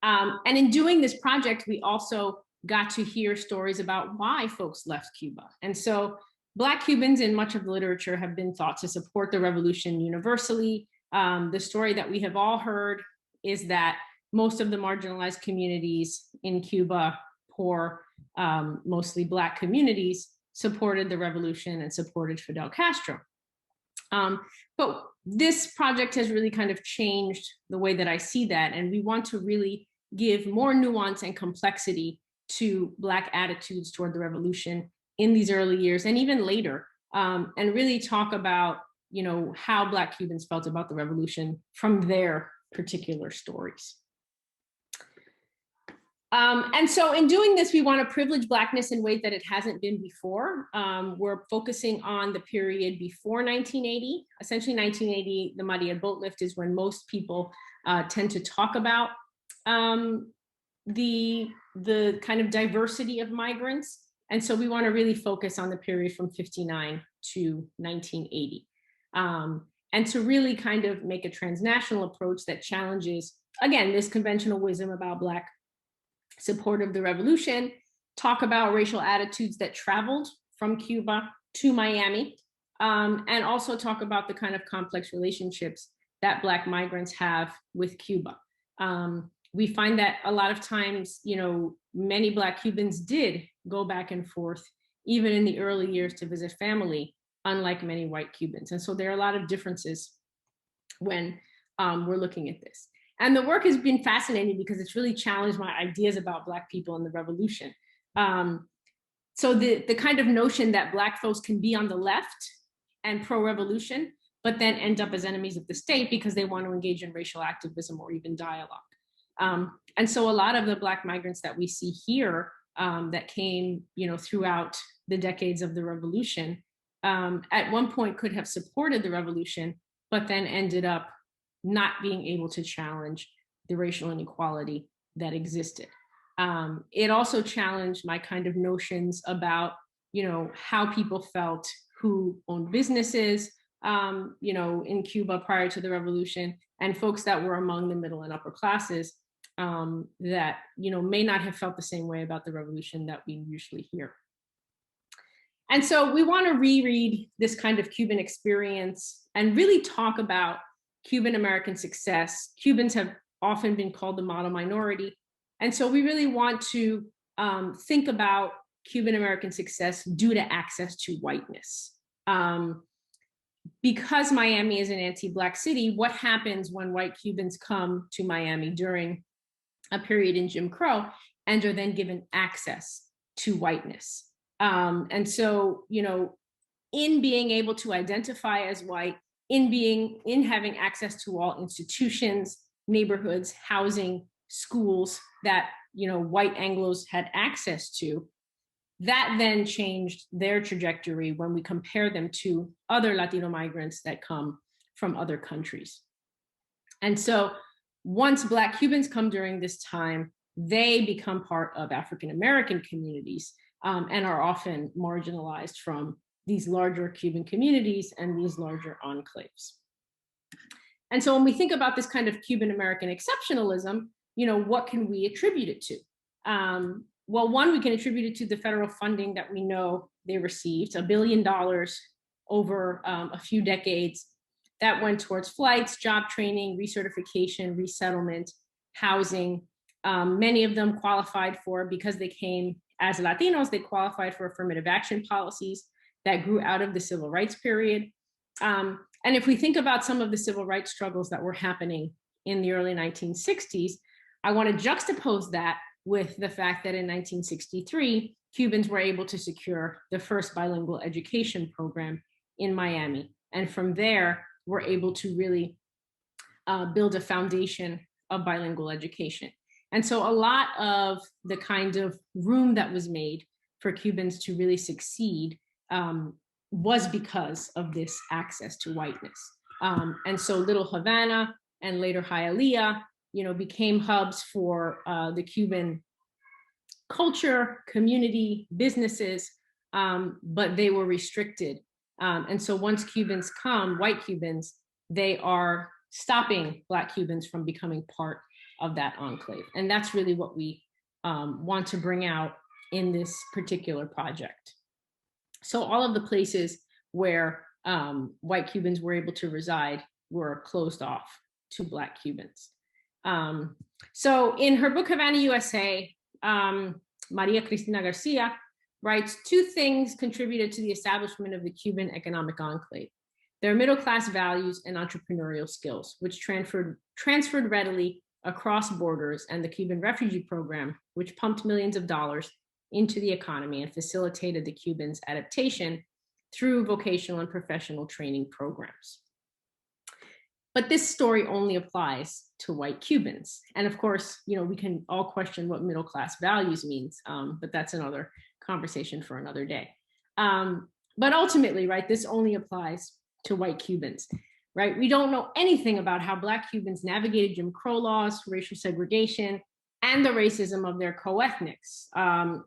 Speaker 6: And in doing this project, we also got to hear stories about why folks left Cuba. And so Black Cubans in much of the literature have been thought to support the revolution universally. The story that we have all heard is that most of the marginalized communities in Cuba, poor, mostly Black communities, supported the revolution and supported Fidel Castro. But this project has really kind of changed the way that I see that. And we want to really give more nuance and complexity to Black attitudes toward the revolution in these early years and even later, and really talk about, you know, how Black Cubans felt about the revolution from their particular stories. And so in doing this, we want to privilege Blackness in ways that it hasn't been before. We're focusing on the period before 1980. Essentially 1980, the Maria boat lift is when most people tend to talk about the kind of diversity of migrants. And so we want to really focus on the period from 59 to 1980. And to really kind of make a transnational approach that challenges, again, this conventional wisdom about Black support of the revolution, talk about racial attitudes that traveled from Cuba to Miami, and also talk about the kind of complex relationships that Black migrants have with Cuba. We find that a lot of times, many Black Cubans did go back and forth, even in the early years, to visit family, unlike many white Cubans. And so there are a lot of differences when we're looking at this. And the work has been fascinating because it's really challenged my ideas about Black people and the revolution. So the kind of notion that Black folks can be on the left and pro-revolution, but then end up as enemies of the state because they want to engage in racial activism or even dialogue. And so a lot of the Black migrants that we see here that came, throughout the decades of the revolution, at one point could have supported the revolution, but then ended up not being able to challenge the racial inequality that existed. It also challenged my kind of notions about, how people felt who owned businesses, in Cuba prior to the revolution, and folks that were among the middle and upper classes that, may not have felt the same way about the revolution that we usually hear. And so we want to reread this kind of Cuban experience and really talk about Cuban American success. Cubans have often been called the model minority. And so we really want to think about Cuban American success due to access to whiteness. Because Miami is an anti-Black city, what happens when white Cubans come to Miami during a period in Jim Crow and are then given access to whiteness? And so, in being able to identify as white, in having access to all institutions, neighborhoods, housing, schools that, white Anglos had access to, that then changed their trajectory when we compare them to other Latino migrants that come from other countries. And so once Black Cubans come during this time, they become part of African-American communities and are often marginalized from these larger Cuban communities and these larger enclaves. And so when we think about this kind of Cuban American exceptionalism, what can we attribute it to? Well, one, we can attribute it to the federal funding that we know they received, $1 billion over a few decades that went towards flights, job training, recertification, resettlement, housing. Many of them qualified for, because they came as Latinos, they qualified for affirmative action policies that grew out of the civil rights period. And if we think about some of the civil rights struggles that were happening in the early 1960s, I want to juxtapose that with the fact that in 1963, Cubans were able to secure the first bilingual education program in Miami. And from there, we're able to really build a foundation of bilingual education. And so a lot of the kind of room that was made for Cubans to really succeed was because of this access to whiteness. And so Little Havana and later Hialeah, became hubs for the Cuban culture, community, businesses, but they were restricted. And so once Cubans come, white Cubans, they are stopping Black Cubans from becoming part of that enclave. And that's really what we want to bring out in this particular project. So all of the places where white Cubans were able to reside were closed off to Black Cubans. So in her book, Havana, USA, Maria Cristina Garcia writes, 2 things contributed to the establishment of the Cuban economic enclave: their middle-class values and entrepreneurial skills, which transferred readily across borders, and the Cuban refugee program, which pumped millions of dollars into the economy and facilitated the Cubans' adaptation through vocational and professional training programs. But this story only applies to white Cubans. And of course, we can all question what middle-class values means, but that's another conversation for another day. But ultimately, right, this only applies to white Cubans, right? We don't know anything about how Black Cubans navigated Jim Crow laws, racial segregation, and the racism of their co-ethnics.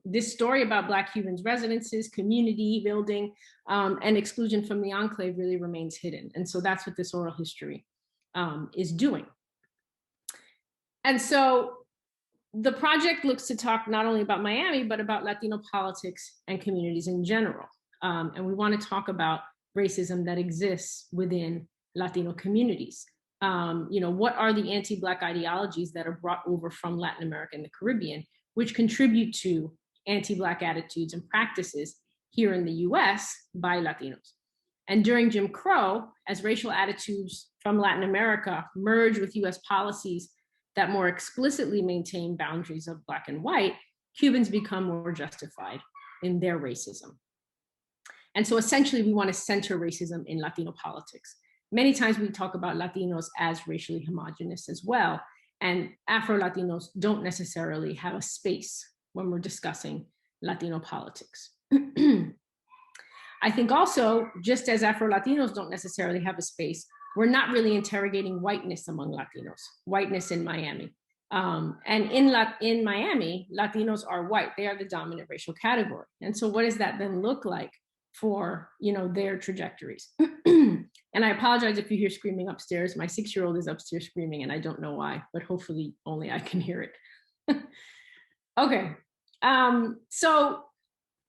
Speaker 6: This story about Black Cubans' residences, community building, and exclusion from the enclave really remains hidden. And so that's what this oral history is doing. And so the project looks to talk not only about Miami, but about Latino politics and communities in general. And we want to talk about racism that exists within Latino communities. What are the anti-Black ideologies that are brought over from Latin America and the Caribbean, which contribute to anti-Black attitudes and practices here in the US by Latinos? And during Jim Crow, as racial attitudes from Latin America merge with US policies that more explicitly maintain boundaries of Black and white, Cubans become more justified in their racism. And so essentially we want to center racism in Latino politics. Many times we talk about Latinos as racially homogenous as well, and Afro-Latinos don't necessarily have a space when we're discussing Latino politics. I think also, just as Afro-Latinos don't necessarily have a space, we're not really interrogating whiteness among Latinos, whiteness in Miami. And in Miami, Latinos are white, they are the dominant racial category. And so what does that then look like for their trajectories? And I apologize if you hear screaming upstairs. My 6-year-old is upstairs screaming and I don't know why, but hopefully only I can hear it. Okay, so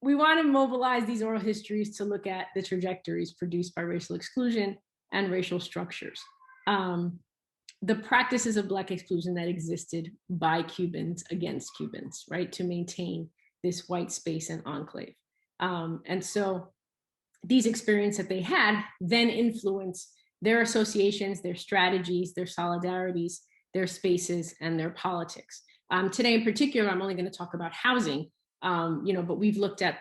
Speaker 6: we want to mobilize these oral histories to look at the trajectories produced by racial exclusion and racial structures. The practices of Black exclusion that existed by Cubans against Cubans, right, to maintain this white space and enclave. And so these experiences that they had then influence their associations, their strategies, their solidarities, their spaces, and their politics. Today in particular, I'm only going to talk about housing, but we've looked at,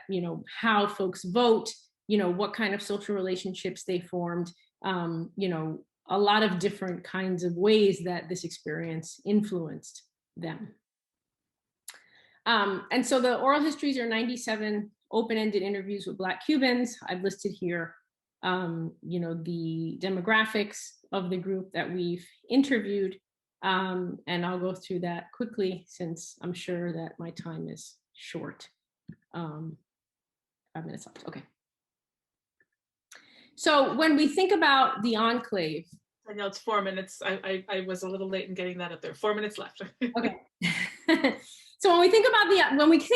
Speaker 6: how folks vote, what kind of social relationships they formed, a lot of different kinds of ways that this experience influenced them. And so the oral histories are 97 open-ended interviews with Black Cubans. I've listed here, the demographics of the group that we've interviewed. And I'll go through that quickly since I'm sure that my time is short. 5 minutes left, okay. So when we think about the enclave.
Speaker 2: I know it's 4 minutes. I was a little late in getting that up there. 4 minutes left.
Speaker 6: Okay. So when we think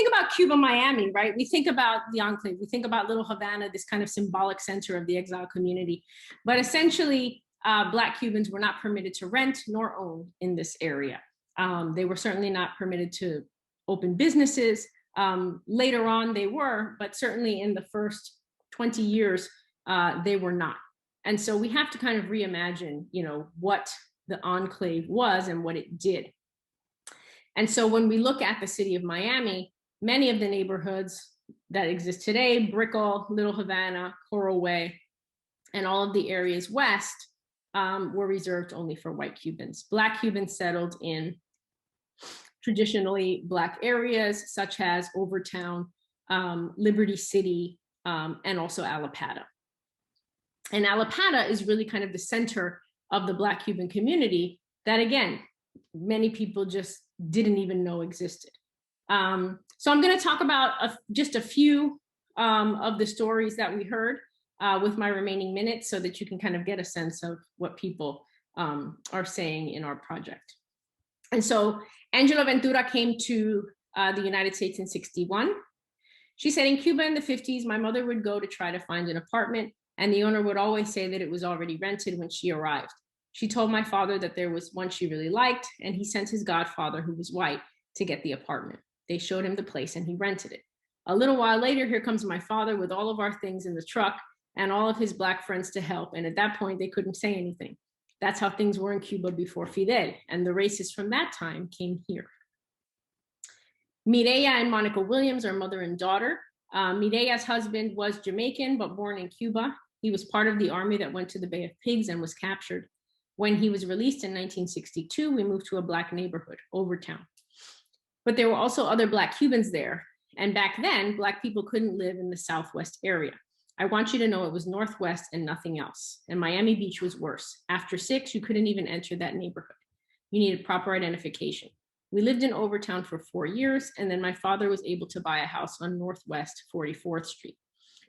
Speaker 6: about Cuban Miami, right, we think about the enclave, we think about Little Havana, this kind of symbolic center of the exiled community. But essentially, Black Cubans were not permitted to rent nor own in this area. They were certainly not permitted to open businesses. Later on, they were, but certainly in the first 20 years, they were not. And so we have to kind of reimagine, what the enclave was and what it did. And so when we look at the city of Miami, many of the neighborhoods that exist today, Brickell, Little Havana, Coral Way, and all of the areas west were reserved only for white Cubans. Black Cubans settled in traditionally Black areas such as Overtown, Liberty City, and also Allapattah. And Allapattah is really kind of the center of the Black Cuban community that, again, many people just didn't even know existed. So I'm going to talk about just a few of the stories that we heard with my remaining minutes so that you can kind of get a sense of what people are saying in our project. And so Angela Ventura came to the United States in '61. She said, in Cuba in the 50s, my mother would go to try to find an apartment, and the owner would always say that it was already rented when she arrived. She told my father that there was one she really liked, and he sent his godfather, who was white, to get the apartment. They showed him the place and he rented it. A little while later, here comes my father with all of our things in the truck and all of his Black friends to help. And at that point, they couldn't say anything. That's how things were in Cuba before Fidel. And the racists from that time came here. Mireya and Monica Williams are mother and daughter. Mireya's husband was Jamaican, but born in Cuba. He was part of the army that went to the Bay of Pigs and was captured. When he was released in 1962, we moved to a Black neighborhood, Overtown. But there were also other Black Cubans there. And back then, Black people couldn't live in the Southwest area. I want you to know it was Northwest and nothing else. And Miami Beach was worse. After 6, you couldn't even enter that neighborhood. You needed proper identification. We lived in Overtown for 4 years, and then my father was able to buy a house on Northwest 44th Street.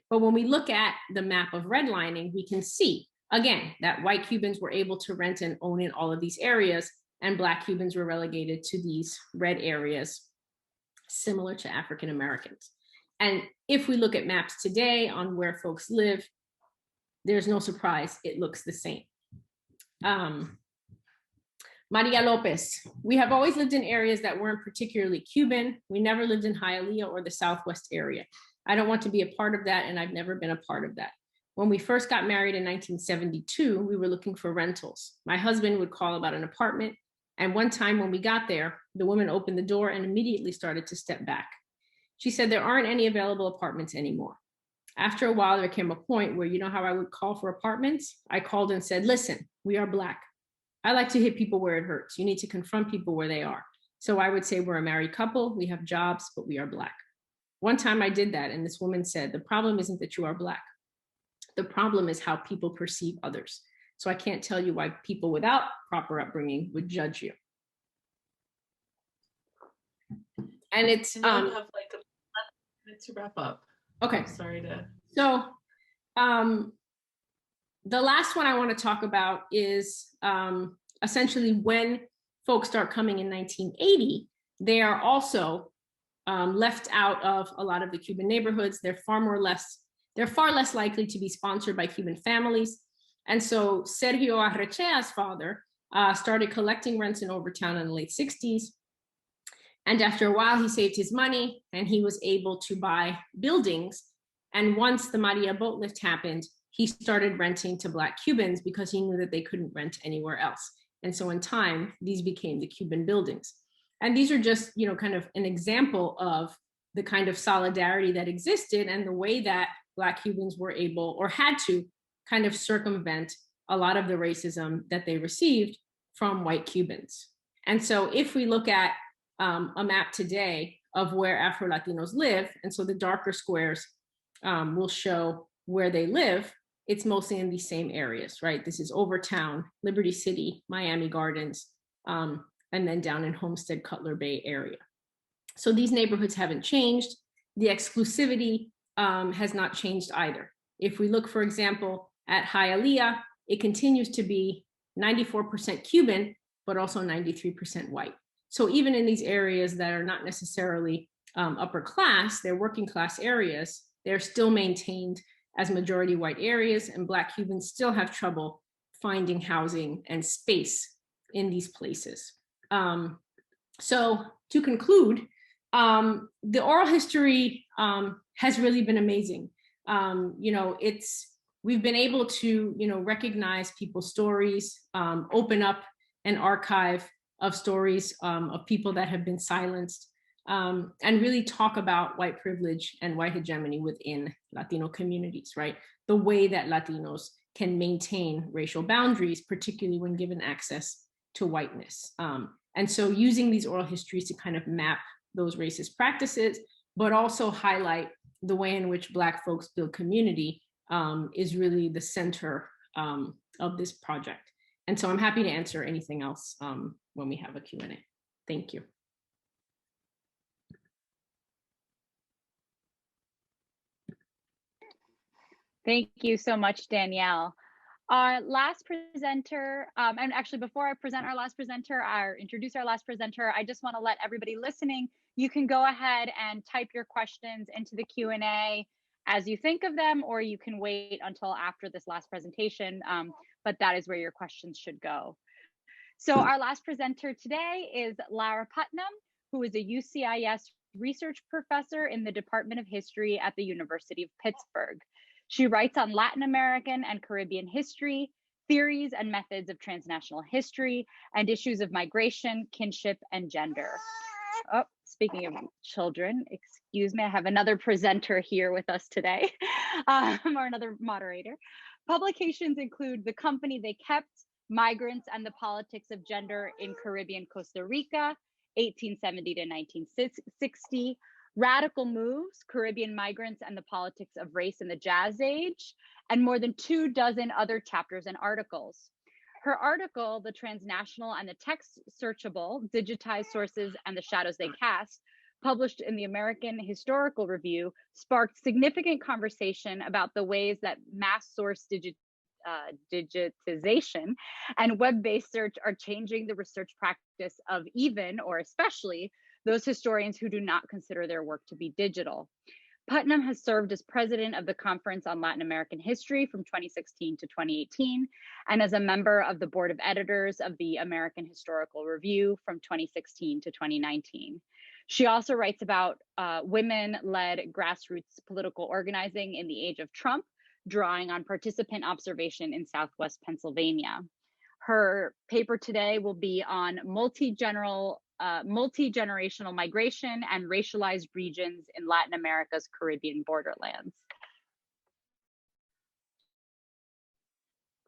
Speaker 6: But when we look at the map of redlining, we can see, again, that white Cubans were able to rent and own in all of these areas, and Black Cubans were relegated to these red areas, similar to African Americans. And if we look at maps today on where folks live, there's no surprise, it looks the same. Maria Lopez, we have always lived in areas that weren't particularly Cuban. We never lived in Hialeah or the Southwest area. I don't want to be a part of that, and I've never been a part of that. When we first got married in 1972, we were looking for rentals. My husband would call about an apartment, and one time when we got there, the woman opened the door and immediately started to step back. She said, there aren't any available apartments anymore. After a while, there came a point where, you know how I would call for apartments? I called and said, listen, we are Black. I like to hit people where it hurts. You need to confront people where they are. So I would say we're a married couple, we have jobs, but we are Black. One time I did that, and this woman said, the problem isn't that you are Black. The problem is how people perceive others. So I can't tell you why people without proper upbringing would judge you. And it's
Speaker 2: I have like a minute to wrap up.
Speaker 6: Okay.
Speaker 2: Sorry to.
Speaker 6: So the last one I want to talk about is essentially when folks start coming in 1980, they are also left out of a lot of the Cuban neighborhoods. They're far less likely to be sponsored by Cuban families. And so Sergio Arrechea's father started collecting rents in Overtown in the late 60s. And after a while, he saved his money and he was able to buy buildings. And once the Maria boat lift happened, he started renting to Black Cubans because he knew that they couldn't rent anywhere else. And so in time, these became the Cuban buildings. And these are just, you know, kind of an example of the kind of solidarity that existed and the way that Black Cubans were able or had to kind of circumvent a lot of the racism that they received from white Cubans. And so if we look at a map today of where Afro-Latinos live, and so the darker squares will show where they live, it's mostly in these same areas, right? This is Overtown, Liberty City, Miami Gardens, and then down in Homestead, Cutler Bay area. So these neighborhoods haven't changed. The exclusivity has not changed either. If we look, for example, at Hialeah, it continues to be 94% Cuban, but also 93% white. So even in these areas that are not necessarily upper class, they're working class areas, they're still maintained as majority white areas, and Black Cubans still have trouble finding housing and space in these places. So to conclude, the oral history has really been amazing. You know, we've been able to, you know, recognize people's stories, open up an archive of stories of people that have been silenced, and really talk about white privilege and white hegemony within Latino communities, right? The way that Latinos can maintain racial boundaries, particularly when given access to whiteness. And so using these oral histories to kind of map those racist practices, but also highlight the way in which Black folks build community is really the center of this project. And so I'm happy to answer anything else when we have a Q&A. Thank you.
Speaker 3: Thank you so much, Danielle. Our last presenter, and actually before I present our last presenter, introduce our last presenter, I just want to let everybody listening, you can go ahead and type your questions into the Q&A as you think of them, or you can wait until after this last presentation, but that is where your questions should go. So our last presenter today is Lara Putnam, who is a UCIS research professor in the Department of History at the University of Pittsburgh. She writes on Latin American and Caribbean history, theories and methods of transnational history, and issues of migration, kinship, and gender. Oh, speaking of children, excuse me, I have another presenter here with us today, or another moderator. Publications include The Company They Kept, Migrants and the Politics of Gender in Caribbean Costa Rica, 1870 to 1960, Radical Moves, Caribbean Migrants and the Politics of Race in the Jazz Age, and more than 24 other chapters and articles. Her article, The Transnational and the Text Searchable, Digitized Sources and the Shadows They Cast, published in the American Historical Review, sparked significant conversation about the ways that mass source digitization and web-based search are changing the research practice of even, or especially, those historians who do not consider their work to be digital. Putnam has served as president of the Conference on Latin American History from 2016 to 2018, and as a member of the board of editors of the American Historical Review from 2016 to 2019. She also writes about women-led grassroots political organizing in the age of Trump, drawing on participant observation in Southwest Pennsylvania. Her paper today will be on multi-generational migration and racialized regions in Latin America's Caribbean borderlands.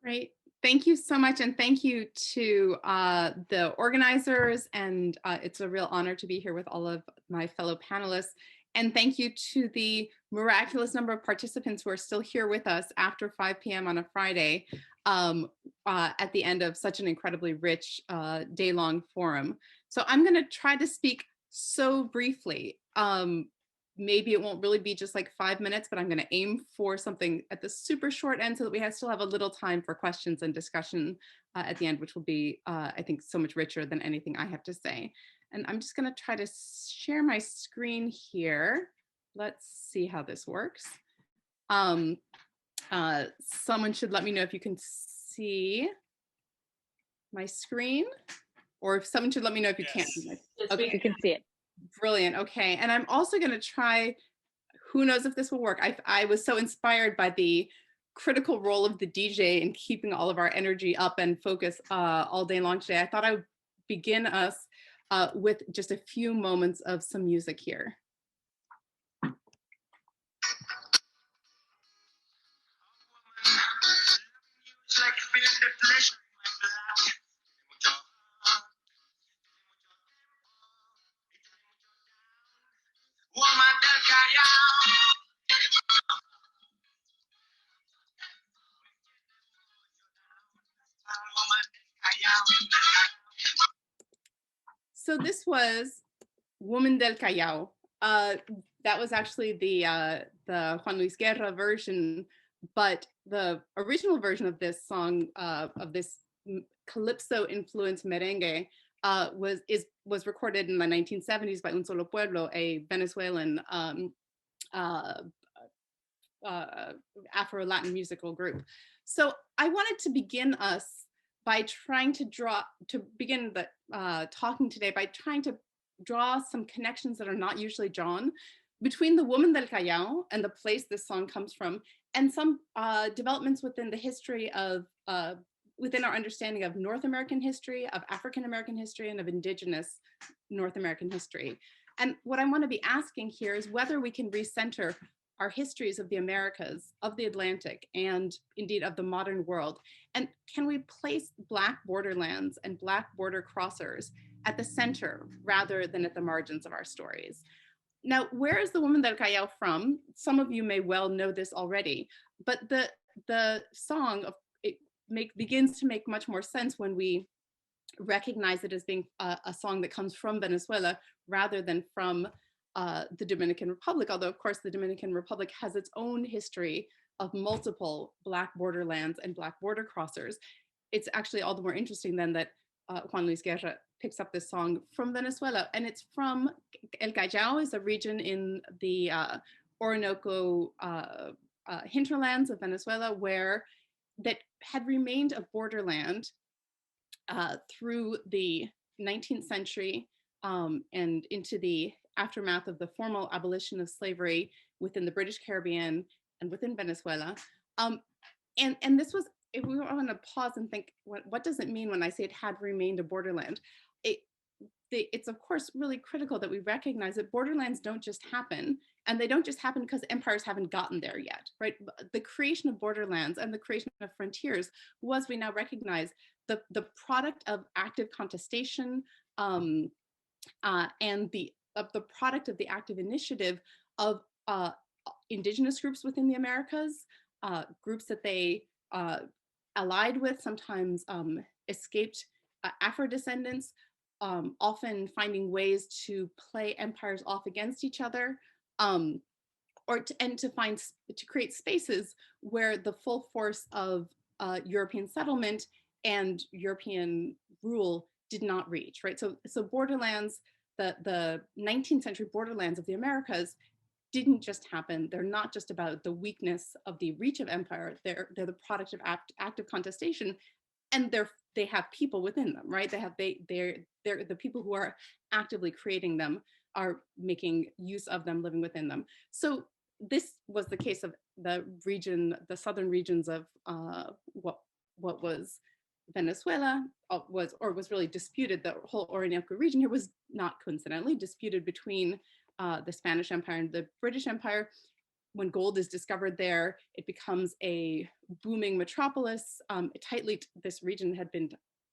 Speaker 7: Great. Thank you so much. And thank you to the organizers. And it's a real honor to be here with all of my fellow panelists. And thank you to the miraculous number of participants who are still here with us after 5 p.m. on a Friday at the end of such an incredibly rich day-long forum. So I'm going to try to speak so briefly. Maybe it won't really be just like 5 minutes, but I'm going to aim for something at the super short end so that we still have a little time for questions and discussion at the end, which will be, I think, so much richer than anything I have to say. And I'm just going to try to share my screen here. Let's see how this works. Someone should let me know if you can see my screen, or if someone should let me know if you can't.
Speaker 3: Okay, you can see it.
Speaker 7: Brilliant. Okay. And I'm also going to try, who knows if this will work. I was so inspired by the critical role of the DJ in keeping all of our energy up and focus all day long today. I thought I would begin us with just a few moments of some music here. So this was Woman del Callao. That was actually the Juan Luis Guerra version, but the original version of this song, of this calypso influenced merengue, was recorded in the 1970s by Un Solo Pueblo, a Venezuelan Afro-Latin musical group. So I wanted to begin us by trying to begin talking today by trying to draw some connections that are not usually drawn between the Woman del Callao and the place this song comes from, and some developments within the history of, within our understanding of North American history, of African American history, and of Indigenous North American history. And what I want to be asking here is whether we can recenter our histories of the Americas, of the Atlantic, and indeed of the modern world. And can we place Black borderlands and Black border crossers at the center rather than at the margins of our stories? Now, where is the Woman del Callao from? Some of you may well know this already, but the song begins to make much more sense when we recognize it as being a song that comes from Venezuela rather than from the Dominican Republic, although of course the Dominican Republic has its own history of multiple Black borderlands and Black border crossers. It's actually all the more interesting then that Juan Luis Guerra picks up this song from Venezuela, and it's from El Callao, is a region in the Orinoco hinterlands of Venezuela that had remained a borderland through the 19th century and into the aftermath of the formal abolition of slavery within the British Caribbean and within Venezuela. And this was, if we want to pause and think, what does it mean when I say it had remained a borderland? It's of course really critical that we recognize that borderlands don't just happen, and they don't just happen because empires haven't gotten there yet, right? The creation of borderlands and the creation of frontiers was, we now recognize, the product of active contestation and the product of the active initiative of indigenous groups within the Americas, groups that they allied with, sometimes escaped Afro-descendants, often finding ways to play empires off against each other, or to create spaces where the full force of European settlement and European rule did not reach, right? So borderlands, the 19th century borderlands of the Americas didn't just happen. They're not just about the weakness of the reach of empire. They're the product of active contestation, and they have people within them, right? They're the people who are actively creating them are making use of them, living within them. So this was the case of the region, the southern regions of what was Venezuela, was really disputed. The whole Orinoco region here was not coincidentally disputed between the Spanish Empire and the British Empire. When gold is discovered there, it becomes a booming metropolis. This region had been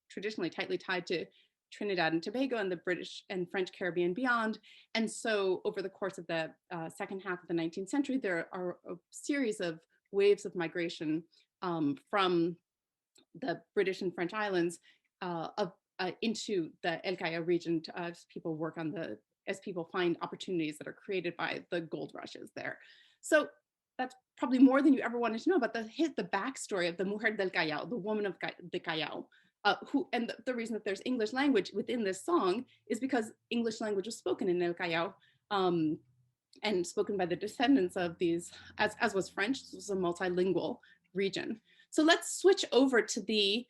Speaker 7: traditionally tightly tied to Trinidad and Tobago and the British and French Caribbean beyond. And so over the course of the second half of the 19th century, there are a series of waves of migration from the British and French islands into the El Callao region as people find opportunities that are created by the gold rushes there. So that's probably more than you ever wanted to know about the backstory of the Mujer del Callao, the woman of the Callao. The reason that there's English language within this song is because English language was spoken in El Callao and spoken by the descendants of these, as was French. This was a multilingual region. So let's switch over to the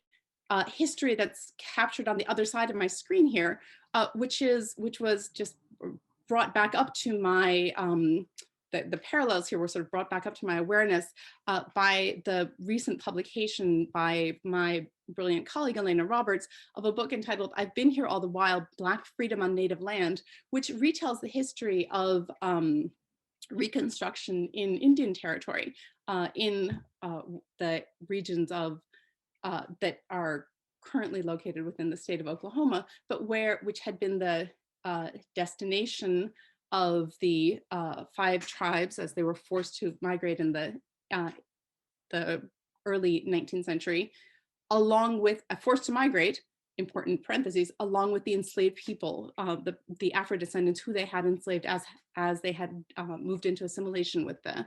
Speaker 7: history that's captured on the other side of my screen here, which was just brought back up to my, the parallels here were sort of brought back up to my awareness by the recent publication by my brilliant colleague, Elena Roberts, of a book entitled I've Been Here All the While, Black Freedom on Native Land, which retells the history of Reconstruction in Indian territory in the regions of that are currently located within the state of Oklahoma, but which had been the destination of the 5 tribes as they were forced to migrate in the early 19th century, along with forced to migrate, important parentheses, along with the enslaved people, the Afro-descendants who they had enslaved as they had moved into assimilation with the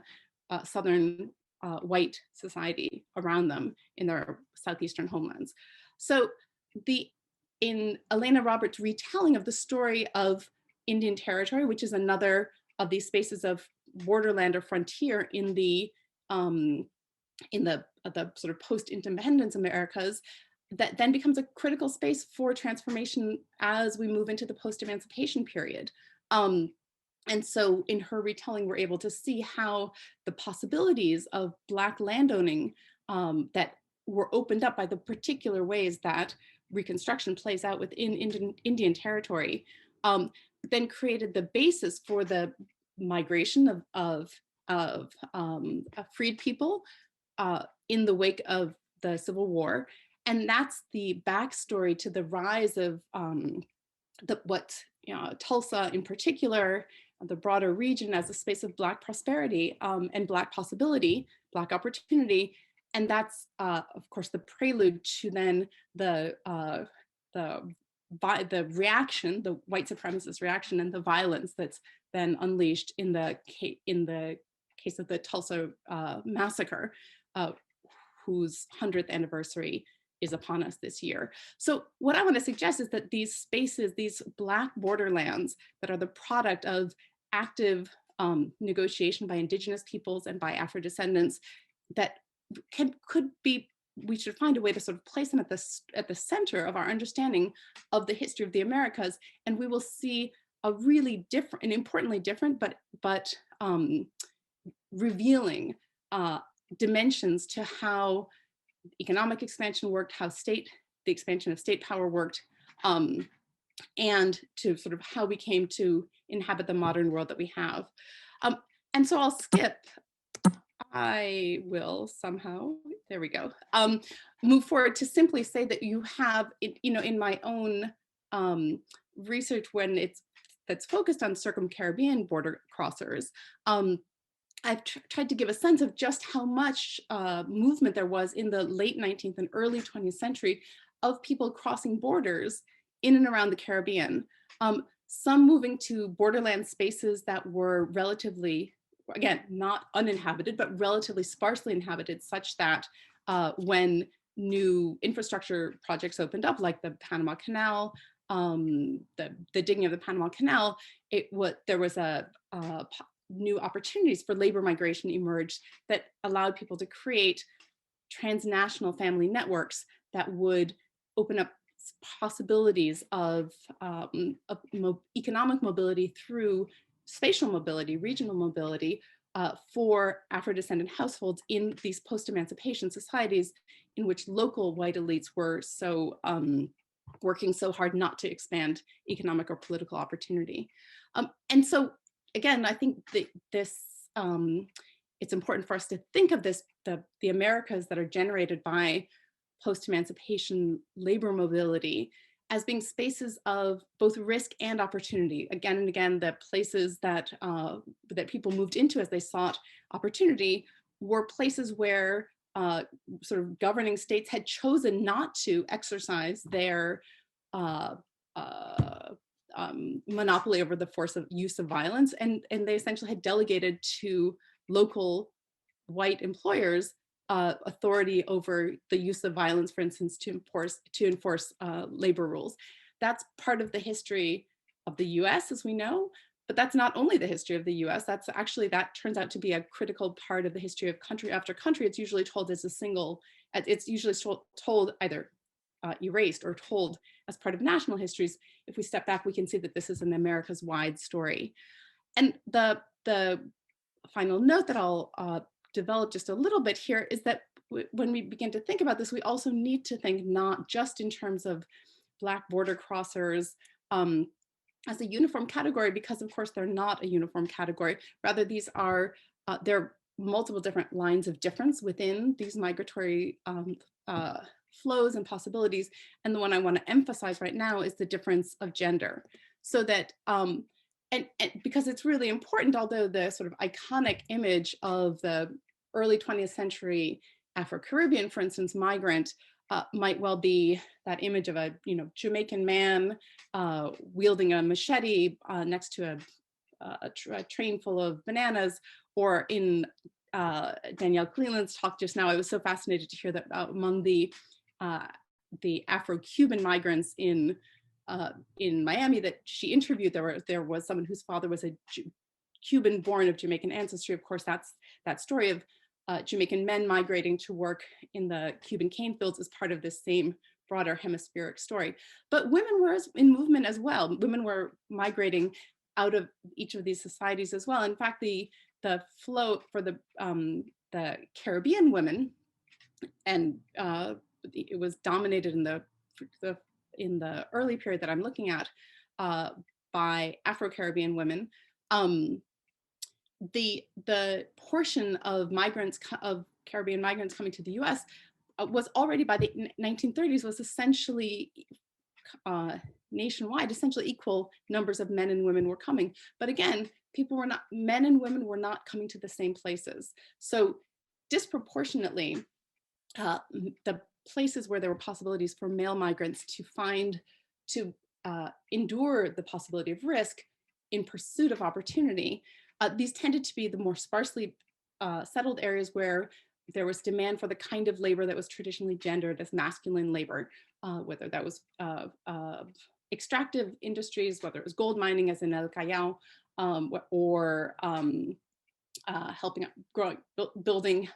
Speaker 7: southern white society around them in their southeastern homelands. So in Elena Roberts' retelling of the story of Indian territory, which is another of these spaces of borderland or frontier in the sort of post-independence Americas, that then becomes a critical space for transformation as we move into the post-emancipation period. And so in her retelling, we're able to see how the possibilities of Black landowning that were opened up by the particular ways that Reconstruction plays out within Indian territory, then created the basis for the migration of freed people in the wake of the Civil War. And that's the backstory to the rise of Tulsa in particular, the broader region as a space of Black prosperity and Black possibility, Black opportunity. And that's, of course, the prelude to then the reaction, the white supremacist reaction and the violence that's then unleashed in the case of the Tulsa massacre, whose 100th anniversary is upon us this year. So what I want to suggest is that these spaces, these Black borderlands that are the product of active negotiation by Indigenous peoples and by Afro-descendants, that we should find a way to sort of place them at the center of our understanding of the history of the Americas, and we will see a really different, and importantly different, but revealing dimensions to how economic expansion worked, how the expansion of state power worked, and to sort of how we came to inhabit the modern world that we have. And so I'll skip. I will somehow, there we go, move forward to simply say that you have, in my own research that's focused on circum-Caribbean border crossers, I've tried to give a sense of just how much movement there was in the late 19th and early 20th century of people crossing borders in and around the Caribbean. Some moving to borderland spaces that were relatively, again, not uninhabited, but relatively sparsely inhabited, such that when new infrastructure projects opened up, like the Panama Canal, the digging of the Panama Canal, there was new opportunities for labor migration emerged that allowed people to create transnational family networks that would open up possibilities of economic mobility through spatial mobility, regional mobility for Afro-descendant households in these post-emancipation societies in which local white elites were so working so hard not to expand economic or political opportunity. And so again, I think that it's important for us to think of this, the Americas that are generated by post-emancipation labor mobility as being spaces of both risk and opportunity. Again and again, the places that people moved into as they sought opportunity were places where sort of governing states had chosen not to exercise their monopoly over the use of violence, and they essentially had delegated to local white employers authority over the use of violence, for instance, to enforce labor rules. That's part of the history of the US, as we know, but that's not only the history of the US. That turns out to be a critical part of the history of country after country. It's usually told as it's usually told either erased or told as part of national histories. If we step back, we can see that this is an America's wide story. And the final note that I'll develop just a little bit here is that when we begin to think about this, we also need to think not just in terms of Black border crossers as a uniform category, because of course they're not a uniform category. Rather, these are, there are multiple different lines of difference within these migratory flows and possibilities. And the one I want to emphasize right now is the difference of gender. So that, and because it's really important, although the sort of iconic image of the early 20th century Afro-Caribbean, for instance, migrant, might well be that image of a Jamaican man wielding a machete next to a train full of bananas, or in Danielle Clealand's talk just now, I was so fascinated to hear that among the Afro-Cuban migrants in Miami that she interviewed, there was someone whose father was a Cuban born of Jamaican ancestry. Of course, that's that story of Jamaican men migrating to work in the Cuban cane fields as part of this same broader hemispheric story. But women were in movement as well. Women were migrating out of each of these societies as well. In fact, the flow for the Caribbean women, and it was dominated in the early period that I'm looking at by Afro-Caribbean women. The portion of Caribbean migrants coming to the US was already by the 1930s was essentially nationwide, essentially equal numbers of men and women were coming. But again, men and women were not coming to the same places. So disproportionately, the places where there were possibilities for male migrants to endure the possibility of risk in pursuit of opportunity, these tended to be the more sparsely settled areas where there was demand for the kind of labor that was traditionally gendered as masculine labor, whether that was extractive industries, whether it was gold mining as in El Callao, or helping building,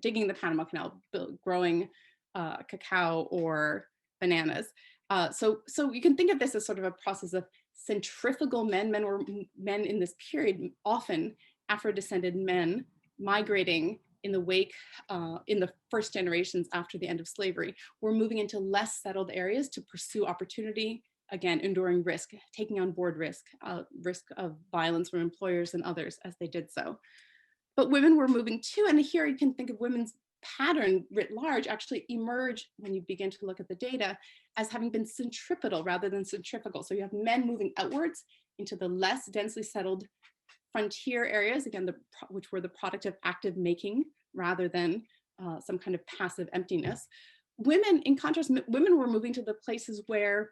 Speaker 7: digging the Panama Canal, growing cacao or bananas. So you can think of this as sort of a process of centrifugal men. Men in this period, often Afro-descended men migrating in the wake, in the first generations after the end of slavery, were moving into less settled areas to pursue opportunity, again, enduring risk, taking on board risk of violence from employers and others as they did so. But women were moving too, and here you can think of women's pattern writ large actually emerge when you begin to look at the data as having been centripetal rather than centrifugal. So you have men moving outwards into the less densely settled frontier areas, again, which were the product of active making rather than some kind of passive emptiness. Women, in contrast, women were moving to the places where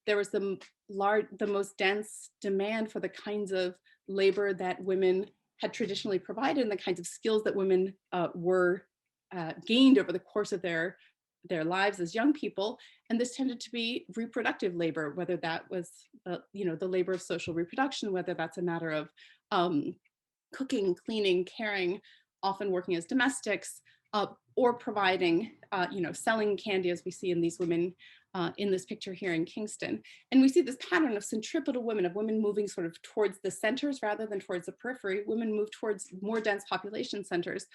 Speaker 7: there was the most dense demand for the kinds of labor that women had traditionally provided and the kinds of skills that women were gained over the course of their lives as young people. And this tended to be reproductive labor, whether that was the labor of social reproduction, whether that's a matter of cooking, cleaning, caring, often working as domestics, or providing, selling candy, as we see in these women in this picture here in Kingston. And we see this pattern of centripetal women, of women moving sort of towards the centers rather than towards the periphery. Women move towards more dense population centers,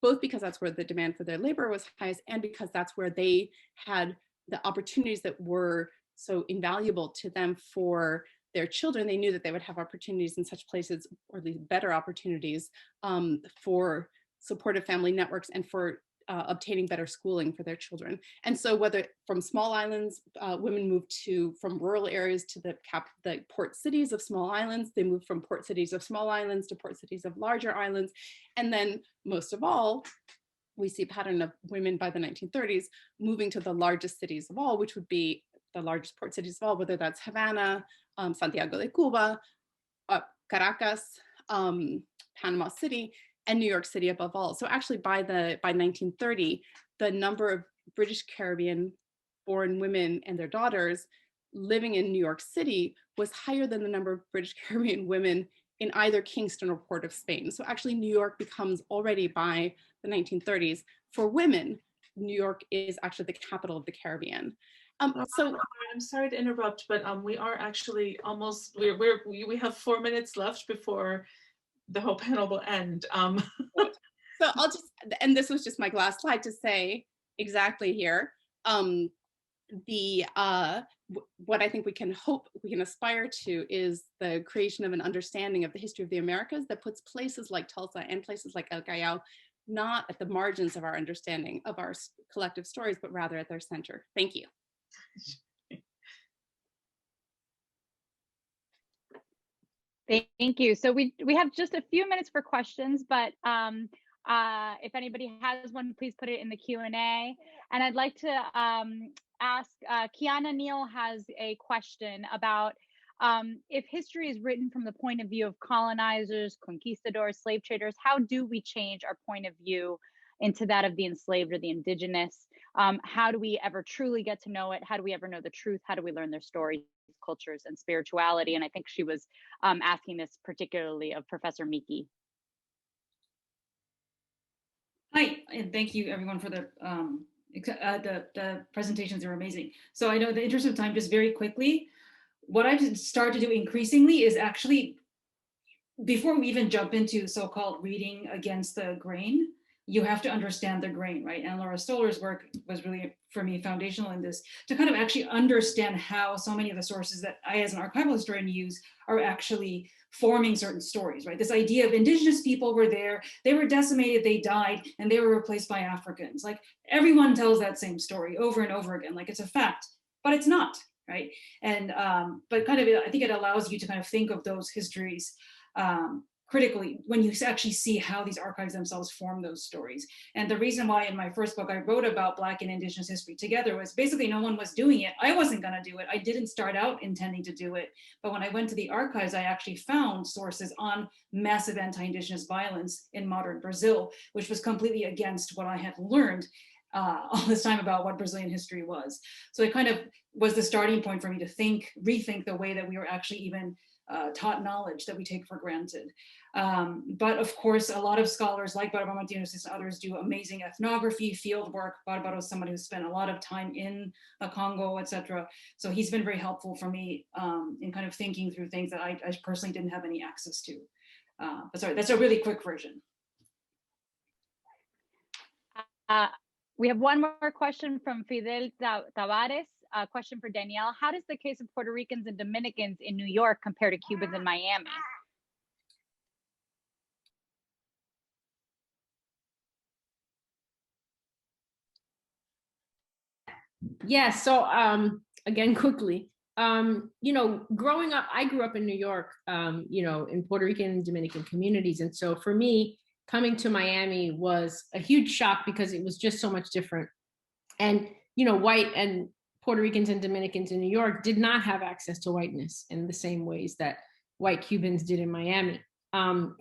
Speaker 7: both because that's where the demand for their labor was highest and because that's where they had the opportunities that were so invaluable to them for their children. They knew that they would have opportunities in such places, or at least better opportunities for supportive family networks and for obtaining better schooling for their children. And so whether from small islands, women moved from rural areas to the port cities of small islands. They moved from port cities of small islands to port cities of larger islands. And then most of all, we see a pattern of women by the 1930s moving to the largest cities of all, which would be the largest port cities of all, whether that's Havana, Santiago de Cuba, Caracas, Panama City, and New York City above all. So actually by 1930, the number of British Caribbean born women and their daughters living in New York City was higher than the number of British Caribbean women in either Kingston or Port of Spain. So actually New York becomes already by the 1930s, for women, New York is actually the capital of the Caribbean. So
Speaker 2: I'm sorry to interrupt, but we are actually almost, we have 4 minutes left before the whole panel will end.
Speaker 7: So I'll just, and this was just my last slide to say exactly here, what I think we can aspire to is the creation of an understanding of the history of the Americas that puts places like Tulsa and places like El Callao not at the margins of our understanding of our collective stories, but rather at their center. Thank you.
Speaker 3: Thank you. So we have just a few minutes for questions, but if anybody has one, please put it in the Q&A. And I'd like to ask, Kiana Neal has a question about if history is written from the point of view of colonizers, conquistadors, slave traders, how do we change our point of view into that of the enslaved or the indigenous? How do we ever truly get to know it? How do we ever know the truth? How do we learn their stories, cultures, and spirituality? And I think she was asking this particularly of Professor Miki.
Speaker 5: Hi, and thank you everyone for the presentations are amazing. So I know in the interest of time, just very quickly, what I've started to do increasingly is actually, before we even jump into so-called reading against the grain, you have to understand the grain, right? And Laura Stoller's work was really, for me, foundational in this, to kind of actually understand how so many of the sources that I, as an archival historian, use are actually forming certain stories, right? This idea of indigenous people were there, they were decimated, they died, and they were replaced by Africans. Like, everyone tells that same story over and over again, like it's a fact, but it's not, right? And, but kind of, I think it allows you to kind of think of those histories critically when you actually see how these archives themselves form those stories. And the reason why in my first book I wrote about Black and Indigenous history together was basically no one was doing it. I wasn't gonna do it. I didn't start out intending to do it. But when I went to the archives, I actually found sources on massive anti-Indigenous violence in modern Brazil, which was completely against what I had learned all this time about what Brazilian history was. So it kind of was the starting point for me to rethink the way that we were actually even taught knowledge that we take for granted. But of course, a lot of scholars like Barbara Martinez and others do amazing ethnography, field work. Barbara is somebody who spent a lot of time in the Congo, etc. So he's been very helpful for me in kind of thinking through things that I personally didn't have any access to. But sorry, that's a really quick version.
Speaker 3: We have one more question from Fidel Tavares. A question for Danielle. How does the case of Puerto Ricans and Dominicans in New York compare to Cubans in Miami?
Speaker 6: Yes, so again, quickly. you know, growing up, I grew up in New York, you know, in Puerto Rican and Dominican communities. And so for me, coming to Miami was a huge shock because it was just so much different. And, you know, white and Puerto Ricans and Dominicans in New York did not have access to whiteness in the same ways that white Cubans did in Miami.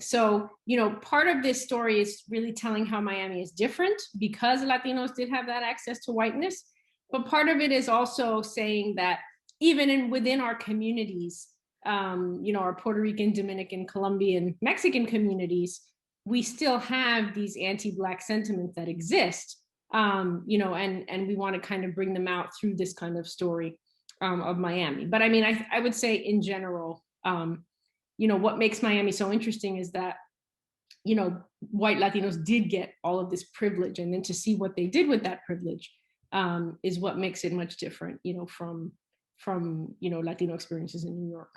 Speaker 6: So, you know, part of this story is really telling how Miami is different because Latinos did have that access to whiteness. But part of it is also saying that even within our communities, you know, our Puerto Rican, Dominican, Colombian, Mexican communities, we still have these anti-Black sentiments that exist, you know, and we want to kind of bring them out through this kind of story of Miami. But I mean, I would say in general, you know, what makes Miami so interesting is that, you know, white Latinos did get all of this privilege, and then to see what they did with that privilege is what makes it much different, you know, from you know, Latino experiences in New York.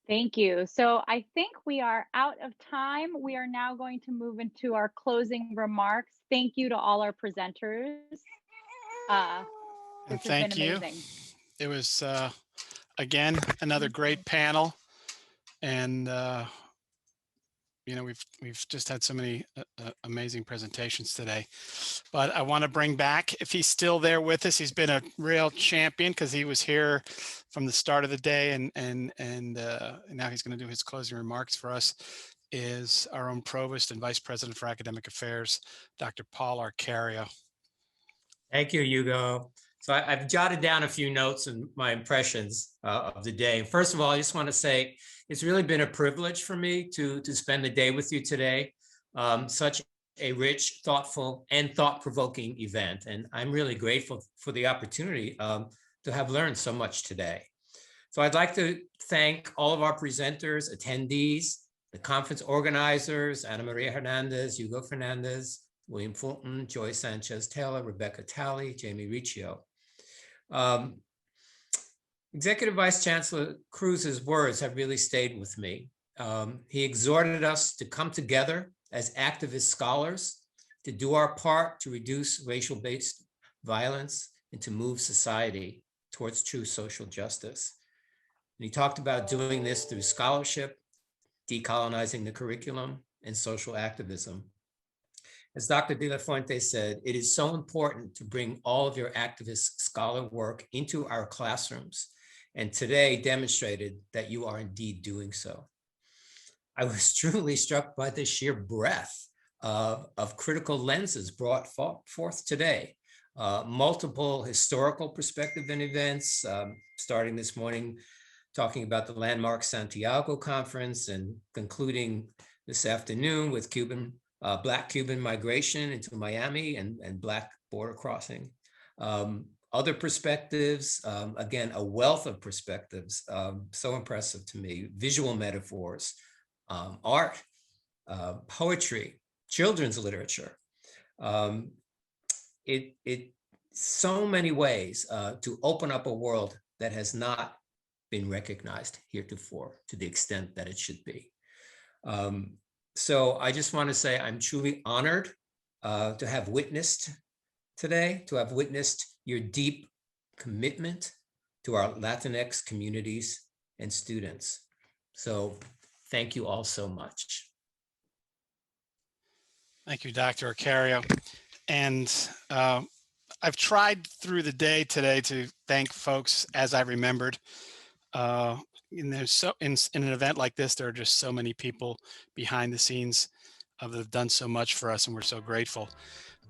Speaker 3: Thank you. So I think we are out of time. We are now going to move into our closing remarks. Thank you to all our presenters.
Speaker 1: And thank you. It was, again, another great panel. And, you know, we've just had so many amazing presentations today. But I want to bring back, if he's still there with us, he's been a real champion because he was here from the start of the day, and now he's going to do his closing remarks for us, is our own Provost and Vice President for Academic Affairs, Dr. Paul Arcario.
Speaker 8: Thank you, Hugo. So I've jotted down a few notes and my impressions of the day. First of all, I just want to say it's really been a privilege for me to spend the day with you today. Such a rich, thoughtful, and thought-provoking event. And I'm really grateful for the opportunity to have learned so much today. So I'd like to thank all of our presenters, attendees, the conference organizers, Ana Maria Hernandez, Hugo Fernandez, William Fulton, Joy Sanchez-Taylor, Rebecca Talley, Jamie Riccio. Executive Vice Chancellor Cruz's words have really stayed with me. He exhorted us to come together as activist scholars, to do our part to reduce racial-based violence and to move society towards true social justice. And he talked about doing this through scholarship, decolonizing the curriculum, and social activism. As Dr. De La Fuente said, it is so important to bring all of your activist scholar work into our classrooms, and today demonstrated that you are indeed doing so. I was truly struck by the sheer breadth of critical lenses brought forth today. Multiple historical perspective and events, starting this morning, talking about the landmark Santiago conference and concluding this afternoon with Black Cuban migration into Miami and Black border crossing. Other perspectives, again, a wealth of perspectives, so impressive to me, visual metaphors, art, poetry, children's literature. It so many ways to open up a world that has not been recognized heretofore to the extent that it should be. So I just want to say I'm truly honored to have witnessed today, to have witnessed your deep commitment to our Latinx communities and students. So thank you all so much.
Speaker 1: Thank you, Dr. Arcario. And I've tried through the day today to thank folks as I remembered. And there's so in an event like this, there are just so many people behind the scenes that have done so much for us, and we're so grateful.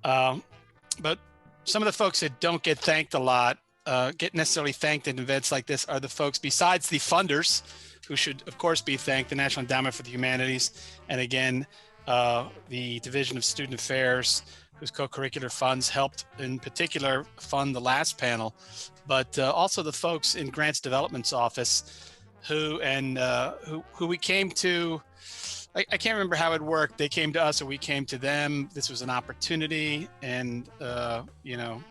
Speaker 1: But some of the folks that don't get thanked a lot, get necessarily thanked in events like this, are the folks besides the funders, who should of course be thanked, the National Endowment for the Humanities, and again, the Division of Student Affairs, whose co-curricular funds helped in particular fund the last panel, but also the folks in Grants Development's office who we came to. I can't remember how it worked. They came to us or we came to them. This was an opportunity, and you know,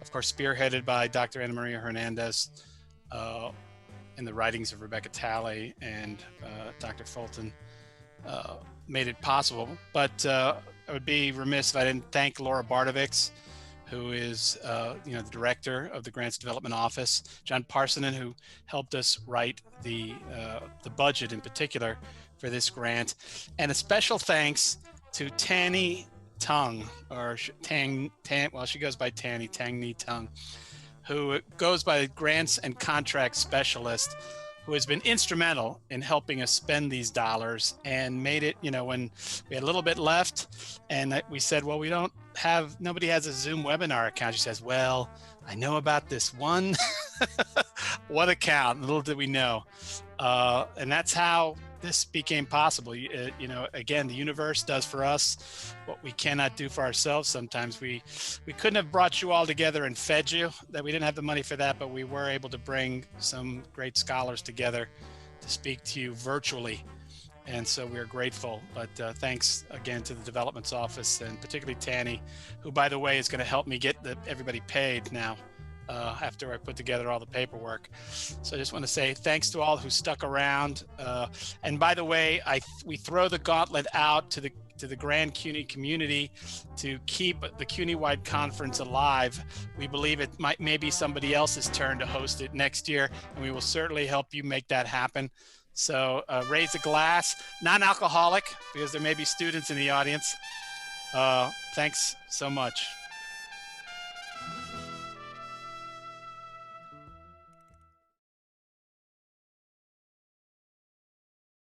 Speaker 1: of course, spearheaded by Dr. Ana Maria Hernandez and the writings of Rebecca Talley and Dr. Fulton made it possible. But I would be remiss if I didn't thank Laura Bardovics, who is the director of the Grants Development Office, John Parsonen, who helped us write the budget in particular for this grant, and a special thanks to Tanny Tung, or Tang, well, she goes by Tanny Tung, who goes by Grants and Contract Specialist, who has been instrumental in helping us spend these dollars and made it, when we had a little bit left and we said, well, nobody has a Zoom webinar account. She says, well, I know about this one, one account, little did we know. And that's how this became possible. Again, the universe does for us what we cannot do for ourselves. Sometimes we couldn't have brought you all together and fed you, that we didn't have the money for that, but we were able to bring some great scholars together to speak to you virtually. And so we're grateful, but thanks again to the development's office, and particularly Tanny, who, by the way, is going to help me get everybody paid now after I put together all the paperwork. So I just want to say thanks to all who stuck around. And by the way, we throw the gauntlet out to the Grand CUNY community to keep the CUNY-wide conference alive. We believe it may be somebody else's turn to host it next year, and we will certainly help you make that happen. So raise a glass, non-alcoholic, because there may be students in the audience. Thanks so much.